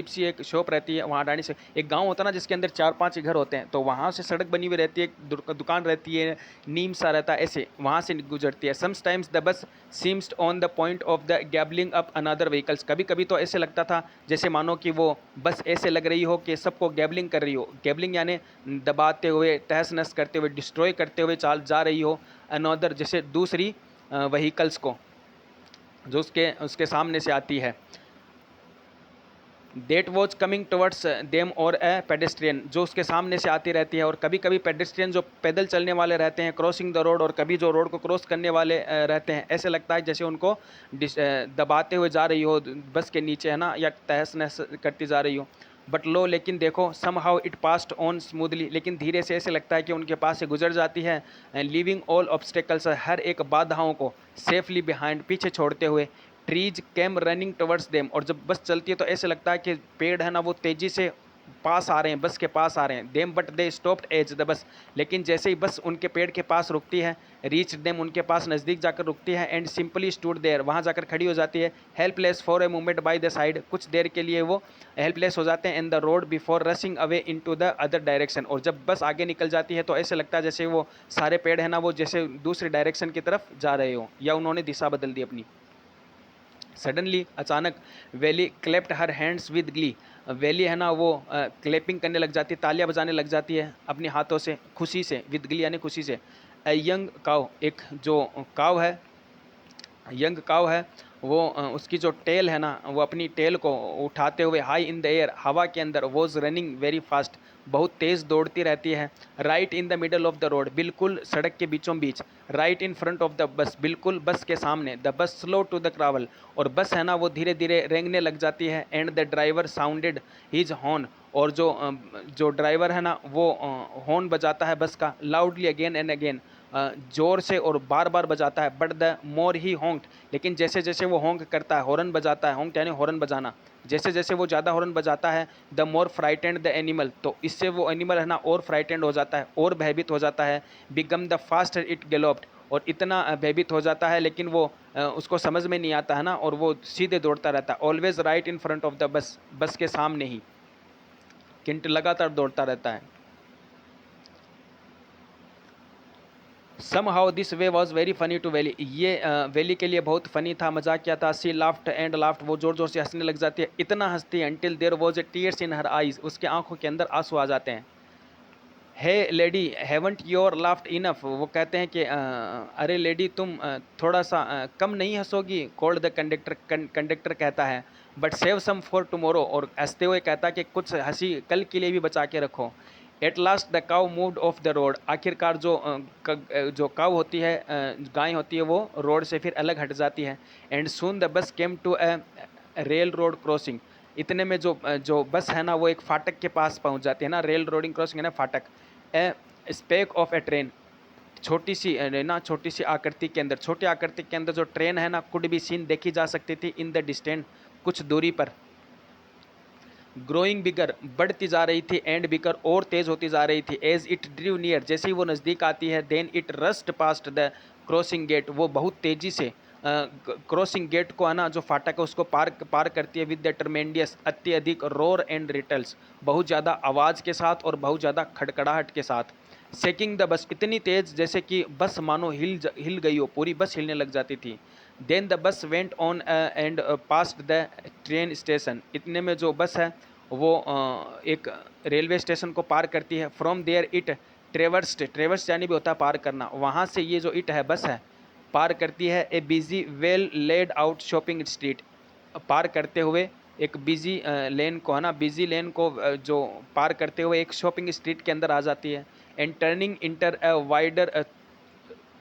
सी एक शॉप रहती है वहाँ ढाणी से। एक गांव होता है ना जिसके अंदर 4-5 घर होते हैं, तो वहाँ से सड़क बनी हुई रहती है, एक दुकान रहती है, नीम सा रहता है, ऐसे वहाँ से गुजरती है। Sometimes the bus seems on the point of the gobbling up another vehicles, कभी कभी तो ऐसे लगता था जैसे मानो कि वो बस ऐसे लग रही हो कि सबको गैबलिंग कर रही हो। गैबलिंग यानी दबाते हुए, तहस नहस करते हुए, डिस्ट्रॉय करते हुए चाल जा रही हो अनदर, जैसे दूसरी व्हीकल्स को जो उसके सामने से आती है। That was coming towards them और ए पेडेस्ट्रियन, जो उसके सामने से आती रहती है, और कभी कभी पेडेस्ट्रियन जो पैदल चलने वाले रहते हैं क्रॉसिंग द रोड, और कभी जो रोड को क्रॉस करने वाले रहते हैं, ऐसे लगता है जैसे उनको दबाते हुए जा रही हो बस के नीचे, है ना, या तहस नहस करती जा रही हो। बट लो, लेकिन देखो, somehow it passed on smoothly, लेकिन धीरे से ऐसे लगता है कि उनके पास से गुजर जाती है, लिविंग ऑल ऑब्स्टेकल्स, हर एक बाधाओं को सेफली बिहाइंड, पीछे छोड़ते हुए। Trees came running towards them, और जब बस चलती है तो ऐसे लगता है कि पेड़ है ना वो तेज़ी से पास आ रहे हैं, बस के पास आ रहे हैं। Them but they stopped as the bus, लेकिन जैसे ही बस उनके पेड़ के पास रुकती है, रीच देम, उनके पास नज़दीक जाकर रुकती है, एंड सिंपली स्टूड देयर, वहाँ जाकर खड़ी हो जाती है, helpless for a moment by the side, कुछ देर के लिए वो हेल्पलेस हो जाते हैं in the road before rushing away into the other direction. और जब बस आगे निकल जाती है तो ऐसे लगता है जैसे वो सारे पेड़ है ना वो जैसे दूसरे डायरेक्शन की तरफ जा रहे हो, या उन्होंने दिशा बदल दी अपनी। सडनली, अचानक, valley cleft her hands with Glee, valley है ना वो क्लैपिंग करने लग जाती है, तालियां बजाने लग जाती है अपने हाथों से, खुशी से, विद ग्ली यानी खुशी से। ए यंग काव, एक जो काव है, यंग काव है, वो उसकी जो टेल है ना वो अपनी टेल को उठाते हुए हाई इन द एयर, हवा के अंदर, वॉज रनिंग वेरी फास्ट, बहुत तेज़ दौड़ती रहती है। Right in the middle of the road, बिल्कुल सड़क के बीचों बीच। Right in front of the bus, बिल्कुल बस के सामने। The bus slow to the travel, और बस है ना वो धीरे धीरे रेंगने लग जाती है। And the driver sounded his horn, और जो ड्राइवर है ना वो हॉर्न बजाता है बस का, लाउडली अगेन एंड अगेन, ज़ोर से और बार बार बजाता है। बट द मोर ही होंक्ड, लेकिन जैसे जैसे वो होंक करता है, हॉर्न बजाता है, होंक यानी हॉर्न बजाना, जैसे जैसे वो ज़्यादा हॉर्न बजाता है, the more frightened the animal, तो इससे वो एनिमल है ना और फ्राइटेंड हो जाता है, और भयभीत हो जाता है। बिकम द फास्टर इट गैलोप्ड, और इतना भयभीत हो जाता है, लेकिन वो उसको समझ में नहीं आता है ना, और वो सीधे दौड़ता रहता है। Always right in front of the बस, बस के सामने ही किंट लगातार दौड़ता रहता है। Somehow this way was very funny to Valli, ये वैली के लिए बहुत फनी था, मजाक किया था। सी लाफ्ट एंड लाफ्ट, वो जोर जोर से हंसने लग जाती है, इतना हंसती है until there was a tears in her eyes, उसके आंखों के अंदर आंसू आ जाते हैं। Hey lady haven't your laughed enough, वो कहते हैं कि अरे लेडी तुम थोड़ा सा कम नहीं हंसोगी, कॉल्ड द कंडक्टर, कंडक्टर कहता है। But save some for tomorrow, और हंसते हुए कहता है कि कुछ हंसी कल के लिए भी बचा के रखो। At last the cow moved of the road, आखिरकार जो काउ होती है, गाय होती है, वो रोड से फिर अलग हट जाती है। And soon the bus came to a railroad crossing, इतने में जो बस है ना वो एक फाटक के पास पहुंच जाती है ना, रेल रोडिंग क्रॉसिंग है ना फाटक। ए स्पेक ऑफ ए ट्रेन, छोटी सी आकृति के अंदर, छोटी आकृति के अंदर जो ट्रेन है ना, कुड बी सीन, देखी जा सकती थी, इन द डिस्टेंस, कुछ दूरी पर। ग्रोइंग बिगर, बढ़ती जा रही थी, एंड बिगर, और तेज होती जा रही थी। एज इट ड्रीव नियर, जैसे ही वो नज़दीक आती है, then it rushed past the crossing gate, वो बहुत तेज़ी से क्रॉसिंग गेट को है ना जो फाटक है उसको पार करती है। विद द ट्रमेंडियस, अत्यधिक, रोर एंड रिटल्स, बहुत ज़्यादा आवाज़ के साथ और बहुत ज़्यादा खड़खड़ाहट के साथ। शेकिंग द बस, इतनी तेज़ जैसे कि बस मानो हिल गई हो, पूरी बस हिलने लग जाती थी। Then the bus went on and passed the train station, इतने में जो बस है वो एक रेलवे स्टेशन को पार करती है। From there it traversed, traverse यानी भी होता है पार करना, वहाँ से ये जो इट है बस है पार करती है a busy well laid out shopping street, पार करते हुए एक बिजी लेन को है ना, बिजी लेन को जो पार करते हुए एक शॉपिंग स्ट्रीट के अंदर आ जाती है। And turning inter a wider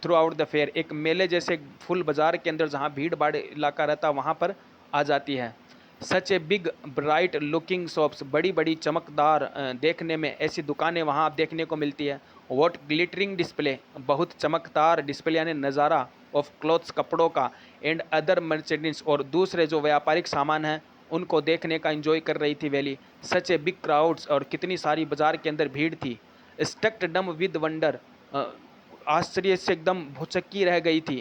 through out the fair, एक मेले जैसे फुल बाजार के अंदर जहाँ भीड़ भाड़ इलाका रहता वहाँ पर आ जाती है। Such a big bright looking shops, बड़ी बड़ी चमकदार देखने में ऐसी दुकानें वहाँ आप देखने को मिलती है। वॉट ग्लिटरिंग डिस्प्ले, बहुत चमकदार डिस्प्ले यानी नज़ारा ऑफ क्लॉथ्स, कपड़ों का, एंड अदर मर्चेंडिस, और दूसरे जो व्यापारिक सामान हैं उनको देखने का एंजॉय कर रही थी valley. Such a big crowds, और कितनी सारी बाजार के अंदर भीड़ थी। स्टक्ड डम विद वंडर, आश्चर्य से एकदम भुचक्की रह गई थी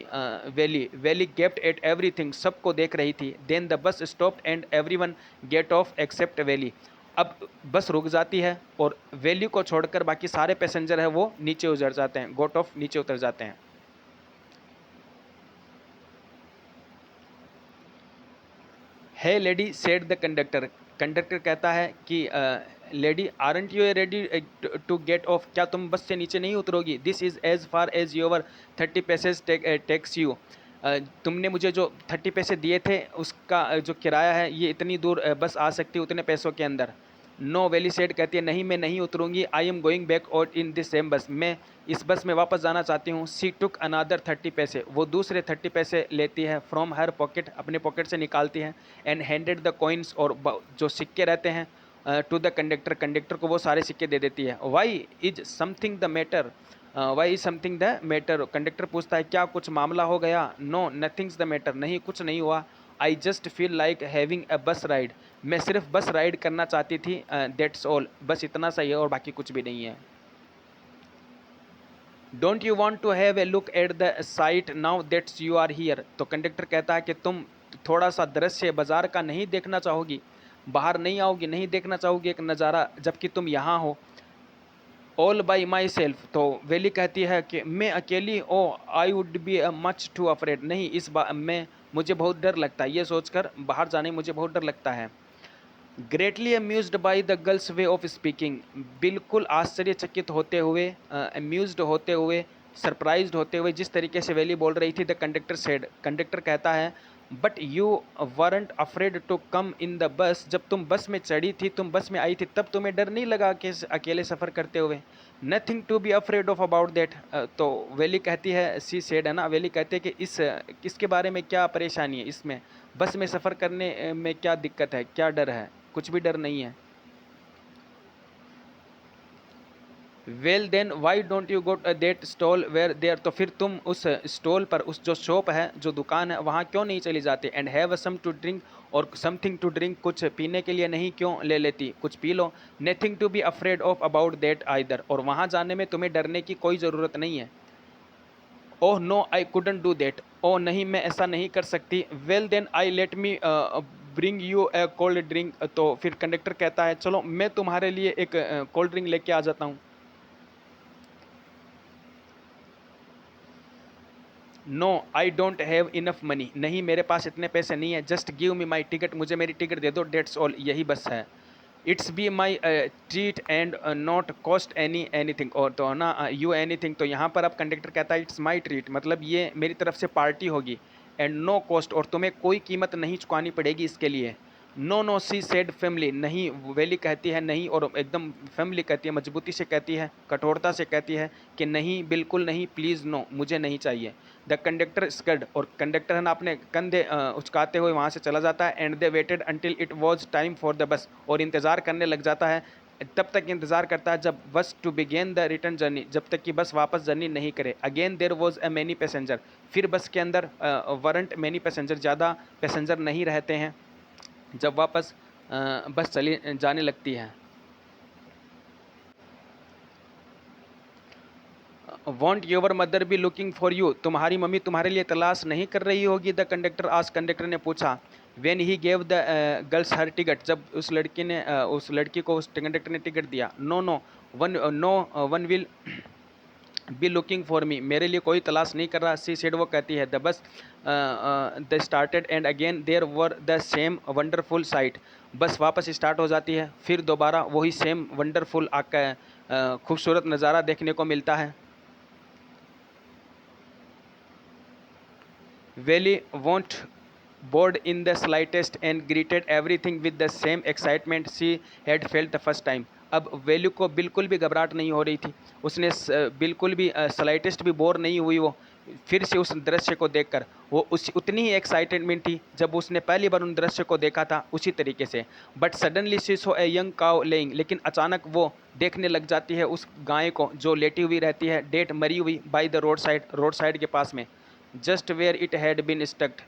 Valli. Valli gaped at everything, सबको देख रही थी। Then the bus stopped and everyone got off except Valli, अब बस रुक जाती है और वैली को छोड़कर बाकी सारे पैसेंजर हैं वो नीचे उतर जाते हैं, गोट ऑफ नीचे उतर जाते हैं। Hey lady said the conductor, conductor कहता है कि lady aren't you ready to get off, क्या तुम बस से नीचे नहीं उतरोगी? This is as far as your 30 passage takes you, तुमने मुझे जो 30 पैसे दिए थे उसका जो किराया है ये इतनी दूर बस आ सकती है उतने पैसों के अंदर। नो, वैली सेड कहती है नहीं मैं नहीं उतरूंगी। I am going back out in this same bus, मैं इस बस में वापस जाना चाहती हूँ। सी टुक अनादर 30 पैसे, वो दूसरे 30 पैसे लेती है फ्रॉम हर पॉकेट, अपने पॉकेट से निकालती है। एंड हैंडेड द कॉइन्स, और जो सिक्के रहते हैं टू द कंडक्टर, कंडक्टर को वो सारे सिक्के दे देती है। Why is something the matter, why is something the matter, conductor पूछता है क्या कुछ मामला हो गया? नो नथिंग्स द मैटर, नहीं कुछ नहीं हुआ। I just feel like having a बस राइड, मैं सिर्फ बस राइड करना चाहती थी, दैट्स ऑल, बस इतना सही है और बाकी कुछ भी नहीं है। Don't you want to have a look at the sight now that's you are here, तो कंडक्टर कहता है कि तुम थोड़ा सा दृश्य बाजार का नहीं देखना चाहोगी, बाहर नहीं आओगी, नहीं देखना चाहोगी एक नज़ारा जबकि तुम यहाँ हो? ऑल बाई माई सेल्फ, तो वैली कहती है कि मैं अकेली, oh I would be much too afraid, नहीं इस बार मैं, मुझे बहुत डर लगता है, ये सोचकर बाहर जाने मुझे बहुत डर लगता है। Greatly amused by the girls way of speaking, बिल्कुल आश्चर्यचकित होते हुए, अम्यूज्ड होते हुए, सरप्राइज्ड होते हुए जिस तरीके से वैली बोल रही थी, द कंडक्टर सेड, कंडक्टर कहता है but you weren't afraid to come in the bus, जब तुम बस में चढ़ी थी, तुम बस में आई थी, तब तुम्हें डर नहीं लगा कि अकेले सफ़र करते हुए? Nothing to be afraid of about that, तो वैली कहती है, सी सेड है ना, वैली कहती है कि इसके बारे में क्या परेशानी है, इसमें बस में सफ़र करने में क्या दिक्कत है, क्या डर है? कुछ भी डर नहीं है। Well then why don't you go that stall where there, तो फिर तुम उस स्टॉल पर, उस जो शॉप है, जो दुकान है, वहाँ क्यों नहीं चली जाती? And have some to drink, और समथिंग टू ड्रिंक, कुछ पीने के लिए नहीं क्यों ले लेती, कुछ पी लो। Nothing to be afraid of about that either, और वहाँ जाने में तुम्हें डरने की कोई ज़रूरत नहीं है। Oh no I couldn't do that, ओह नहीं मैं ऐसा नहीं कर सकती। Well then I let me bring you a cold drink, तो फिर कंडक्टर कहता है चलो मैं तुम्हारे लिए एक कोल्ड ड्रिंक लेके आ जाता हूँ। No I don't have enough money, नहीं मेरे पास इतने पैसे नहीं है। Just give me my ticket, मुझे मेरी टिकट दे दो, डेट्स ऑल, यही बस है। It's be my treat and not cost anything, और तो ना यू एनीथिंग, तो यहाँ पर अब कंडक्टर कहता है इट्स माई ट्रीट, मतलब ये मेरी तरफ से पार्टी होगी। एंड नो कॉस्ट, और तुम्हें कोई कीमत नहीं चुकानी पड़ेगी इसके लिए। No no she said firmly, नहीं वैली कहती है नहीं, और एकदम फैमिली कहती है, मजबूती से कहती है, कठोरता से कहती है कि नहीं बिल्कुल नहीं, प्लीज़ नो, मुझे नहीं चाहिए। द कंडक्टर स्कड, और कंडक्टर है ना अपने कंधे उचकाते हुए वहाँ से चला जाता है। And they waited until it was time for the बस, और इंतज़ार करने लग जाता है, तब तक इंतज़ार करता है जब bus to begin the return journey, जब तक कि बस वापस जर्नी नहीं करे। Again there was a many passenger, फिर बस के अंदर वरंट मैनी पैसेंजर, ज़्यादा पैसेंजर नहीं रहते हैं जब वापस बस चली जाने लगती है। Want your mother B looking for you, तुम्हारी मम्मी तुम्हारे लिए तलाश नहीं कर रही होगी? द कंडक्टर आज, कंडक्टर ने पूछा। When he gave the girls her ticket, जब उस लड़की ने उस लड़की को उस कंडक्टर ने टिकट दिया। No no one will be looking for me, मेरे लिए कोई तलाश नहीं कर रहा। सी सेड, वो कहती है। The bus the started and again there were the same wonderful sight, bus वापस स्टार्ट हो जाती है, फिर दोबारा वही सेम वंडरफुल आका खूबसूरत नज़ारा देखने को मिलता है। Valley won't bored in the slightest and greeted everything with the same excitement she had felt the first time. अब वैल्यू को बिल्कुल भी घबराहट नहीं हो रही थी, उसने बिल्कुल भी स्लाइटेस्ट भी बोर नहीं हुई वो, फिर से उस दृश्य को देखकर वो उतनी ही एक्साइटमेंट थी जब उसने पहली बार उन दृश्य को देखा था, उसी तरीके से। But suddenly she saw a young cow laying, लेकिन अचानक वो देखने लग जाती है उस गाय को जो लेटी हुई रहती है, डेट मरी हुई, बाय द रोड साइड के पास में, just where it had been stucked,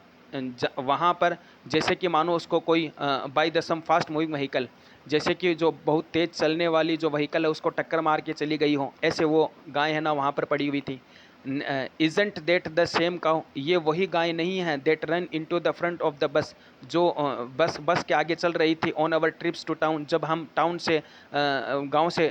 वहाँ पर जैसे कि मानो उसको कोई by the some fast moving vehicle, जैसे कि जो बहुत तेज़ चलने वाली जो व्हीकल है उसको टक्कर मार के चली गई हो, ऐसे वो गाय है ना वहाँ पर पड़ी हुई थी। Isn't that the same cow, ये वही गाय नहीं है, that run into the front of the bus, जो बस के आगे चल रही थी, on our trips to town, जब हम टाउन से गांव से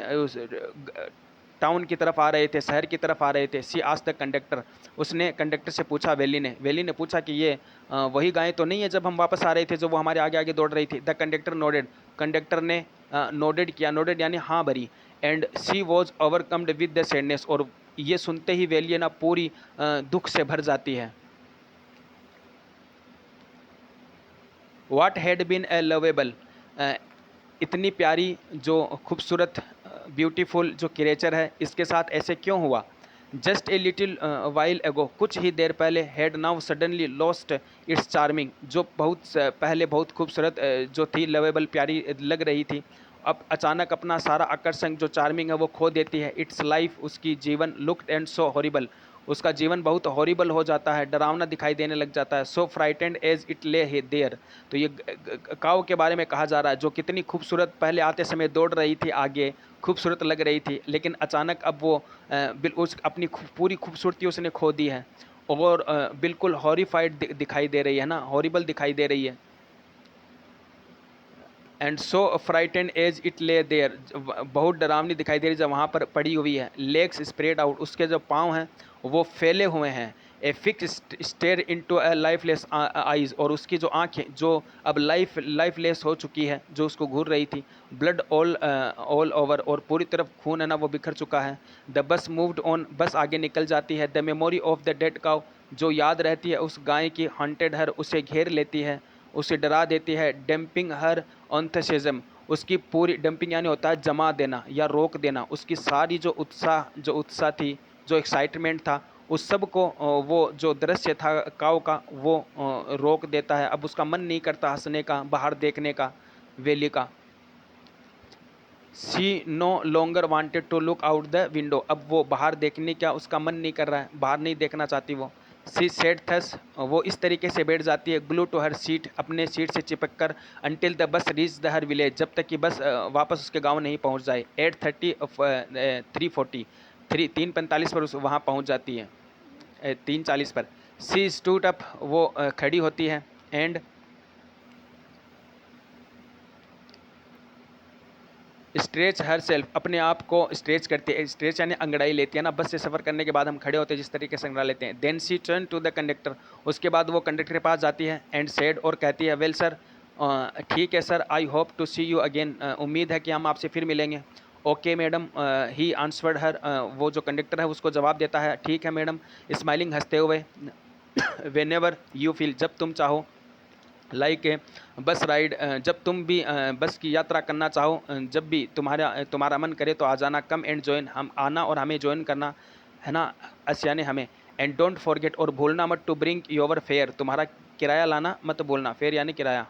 टाउन की तरफ आ रहे थे, शहर की तरफ आ रहे थे। सी आस्क्ड द कंडक्टर, उसने कंडक्टर से पूछा, वैली ने पूछा कि ये वही गाय तो नहीं है जब हम वापस आ रहे थे, जो वो हमारे आगे आगे दौड़ रही थी। द कंडक्टर नोडेड, कंडक्टर ने नोडेड किया, नोडेड यानी हाँ भरी। And she was overcomed with the sadness, और ये सुनते ही वैली ना पूरी दुख से भर जाती है। What had been a lovable, इतनी प्यारी जो खूबसूरत ब्यूटीफुल जो क्रिएचर है, इसके साथ ऐसे क्यों हुआ। जस्ट ए लिटिल वाइल एगो, कुछ ही देर पहले, had now suddenly lost its charming, जो बहुत पहले बहुत खूबसूरत जो थी, लवेबल प्यारी लग रही थी, अब अचानक अपना सारा आकर्षण जो चार्मिंग है वो खो देती है। इट्स लाइफ, उसकी जीवन, लुक्ड एंड सो हॉरिबल, उसका जीवन बहुत हॉरिबल हो जाता है, डरावना दिखाई देने लग जाता है। सो फ्राइटेंड एज इट ले हे देयर, तो ये काऊ के बारे में कहा जा रहा है, जो कितनी खूबसूरत पहले आते समय दौड़ रही थी आगे, खूबसूरत लग रही थी, लेकिन अचानक अब वो उस अपनी पूरी खूबसूरती उसने खो दी है, और बिल्कुल हॉरिफाइड दिखाई दे रही है ना, हॉरिबल दिखाई दे रही है। And so frightened as it lay there, बहुत डरावनी दिखाई दे रही जब वहाँ पर पड़ी हुई है। लेग्स स्प्रेड आउट, उसके जो पाँव हैं वो फैले हुए हैं। A fix stare into a lifeless eyes, और उसकी जो आँखें जो अब लाइफलेस हो चुकी है, जो उसको घूर रही थी। ब्लड ऑल ओवर, और पूरी तरफ खून है ना वो बिखर चुका है। द बस मूव्ड ऑन, बस आगे निकल जाती है। The memory of the dead cow, जो याद रहती है उस गाय की, हंटेड हर, उसे घेर लेती है, उसे डरा देती है। डंपिंग हर ऑन्थेसिज्म, उसकी पूरी, डंपिंग यानी होता है जमा देना या रोक देना, उसकी सारी जो उत्साह थी, जो एक्साइटमेंट था, उस सब को वो जो दृश्य था काव का वो रोक देता है। अब उसका मन नहीं करता हंसने का, बाहर देखने का, वैली का। She no longer wanted to look out the window, अब वो बाहर देखने का उसका मन नहीं कर रहा है, बाहर नहीं देखना चाहती वो। सी सेट थस, वो इस तरीके से बैठ जाती है, ग्लू टू हर सीट, अपने सीट से चिपक कर, until the bus reach the her village, जब तक कि बस वापस उसके गांव नहीं पहुंच जाए। 8:30 3:40 3:45 पर उस वहाँ पहुंच जाती है, 3:40 पर। सी स्टूड अप, वो खड़ी होती है। एंड स्ट्रेच हर सेल्फ, अपने आप को स्ट्रेच करती है, स्ट्रेच यानी अंगड़ाई लेती है ना, बस से सफ़र करने के बाद हम खड़े होते हैं जिस तरीके से अंगड़ा लेते हैं। Then she turn to the conductor, उसके बाद वो कंडक्टर के पास जाती है। एंड सेड, और कहती है, वेल सर, ठीक है sir, I hope to see you again, उम्मीद है कि हम आपसे फिर मिलेंगे। Okay madam, he answered her, वो जो कंडक्टर है उसको जवाब देता है, ठीक है मैडम, स्माइलिंग, हंसते हुए। वेन एवर यू फील, जब तुम चाहो। लाइक बस राइड, जब तुम भी बस की यात्रा करना चाहो, जब भी तुम्हारा मन करे तो आ जाना। कम एंड ज्वाइन, हम आना और हमें ज्वाइन करना है ना, अस यानी हमें। एंड डोंट फॉरगेट, और भूलना मत, टू ब्रिंग योर फेयर, तुम्हारा किराया लाना मत भूलना, फेयर यानी किराया।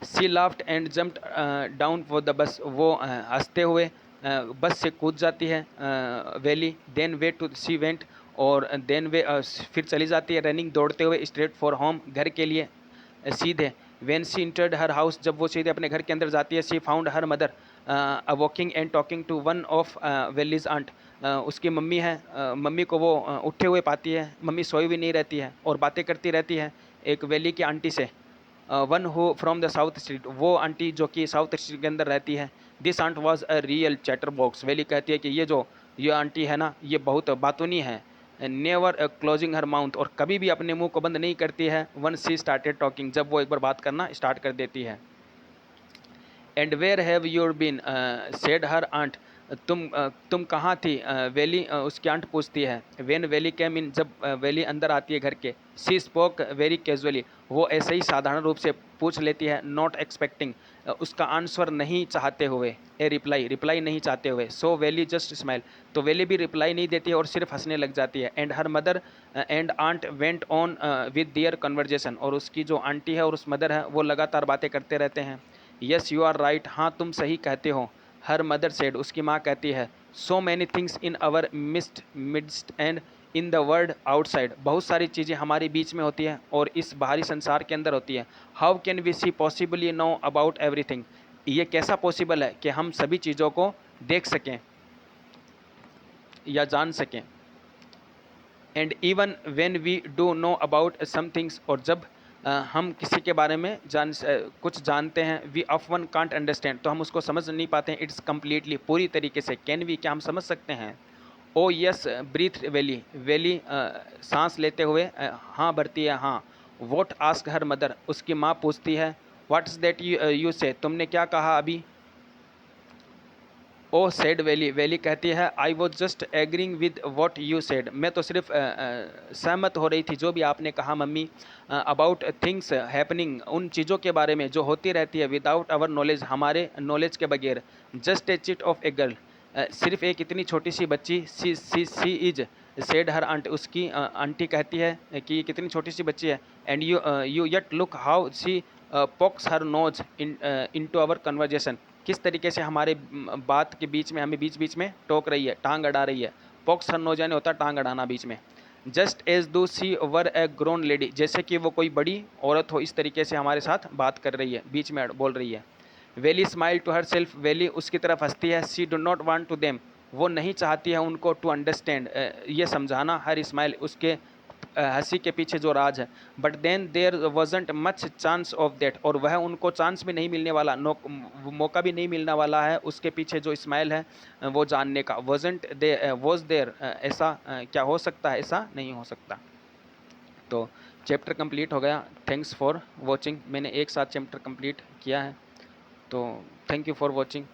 She laughed and jumped down for the bus, वो हंसते हुए बस से कूद जाती है Valli. Then way to she went, और देन वे फिर चली जाती है रनिंग, दौड़ते हुए, स्ट्रेट फॉर होम, घर के लिए सीधे। When she entered her house, जब वो सीधे अपने घर के अंदर जाती है। She found her mother walking and talking to one of Valli's aunt, उसकी मम्मी है, मम्मी को वो उठे हुए पाती है, मम्मी सोई हुई नहीं रहती है और बातें करती रहती है एक वैली की आंटी से। One who from the south street, वो आंटी जो कि साउथ स्ट्रीट के अंदर रहती है। This aunt was a real chatterbox, Valli कहती है कि ये आंटी है ना, ये बहुत बातूनी है। नेवर क्लोजिंग हर माउथ, और कभी भी अपने मुंह को बंद नहीं करती है। वन सी स्टार्टेड टॉकिंग, जब वो एक बार बात करना स्टार्ट कर देती है। And where have your been, said her aunt, तुम कहाँ थी? वेली उसकी आंट पूछती है। वेन वेली केम इन, जब वेली अंदर आती है घर के। सी स्पोक वेरी कैजुअली, वो ऐसे ही साधारण रूप से पूछ लेती है। नॉट एक्सपेक्टिंग, उसका आंसर नहीं चाहते हुए। ए रिप्लाई, रिप्लाई नहीं चाहते हुए। सो वेली जस्ट स्माइल, तो वेली भी रिप्लाई नहीं देती है और सिर्फ हंसने लग जाती है। And her mother and aunt went on with their conversation, और उसकी जो आंटी है और उस मदर है वो लगातार बातें करते रहते हैं। यस यू आर राइट, हाँ तुम सही कहते हो। हर मदर सेड, उसकी माँ कहती है। So many things in our midst and in the world outside, बहुत सारी चीज़ें हमारे बीच में होती हैं और इस बाहरी संसार के अंदर होती हैं। How can we see possibly know about everything, ये कैसा पॉसिबल है कि हम सभी चीज़ों को देख सकें या जान सकें। And even when we do know about some things, और जब हम किसी के बारे में कुछ जानते हैं। We of one can't understand, तो हम उसको समझ नहीं पाते हैं। इट्स कम्प्लीटली, पूरी तरीके से। कैन वी, क्या हम समझ सकते हैं? ओ यस ब्रीथ वेली, वेली सांस लेते हुए हाँ भरती है, हाँ। वॉट आस्क हर मदर, उसकी माँ पूछती है। व्हाट इज दैट यू से, तुमने क्या कहा अभी? ओ सेड वेली, वेली कहती है। I was just agreeing with what you said, मैं तो सिर्फ सहमत हो रही थी जो भी आपने कहा मम्मी। अबाउट थिंग्स हैपनिंग, उन चीज़ों के बारे में जो होती रहती है। विदाउट आवर नॉलेज, हमारे नॉलेज के बगैर। Just a chit of a girl, सिर्फ एक इतनी छोटी सी बच्ची। She is said her aunt, उसकी आंटी कहती है कि ये कितनी छोटी सी बच्ची है। And you yet look how she pokes her nose into our conversation, किस तरीके से हमारे बात के बीच में हमें बीच बीच में टोक रही है, टांग अड़ा रही है। पॉक्स हर नोज यानी होता है टांग अड़ाना बीच में। जस्ट एज दो सी वर ए ग्रोन लेडी, जैसे कि वो कोई बड़ी औरत हो, इस तरीके से हमारे साथ बात कर रही है, बीच में बोल रही है। Valli smile to herself, Valli उसकी तरफ हंसती है। She do not want to them, वो नहीं चाहती है उनको टू अंडरस्टैंड, ये समझाना। हर स्माइल, उसके हंसी के पीछे जो राज है। But then there wasn't much chance of that, और वह उनको चांस भी नहीं मिलने वाला, मौका भी नहीं मिलने वाला है उसके पीछे जो स्माइल है वो जानने का। वॉजंट दे वॉज देयर, ऐसा क्या हो सकता है, ऐसा नहीं हो सकता। तो चैप्टर कंप्लीट हो गया। थैंक्स फॉर वॉचिंग, मैंने एक साथ चैप्टर कंप्लीट किया है। तो थैंक यू फॉर वॉचिंग।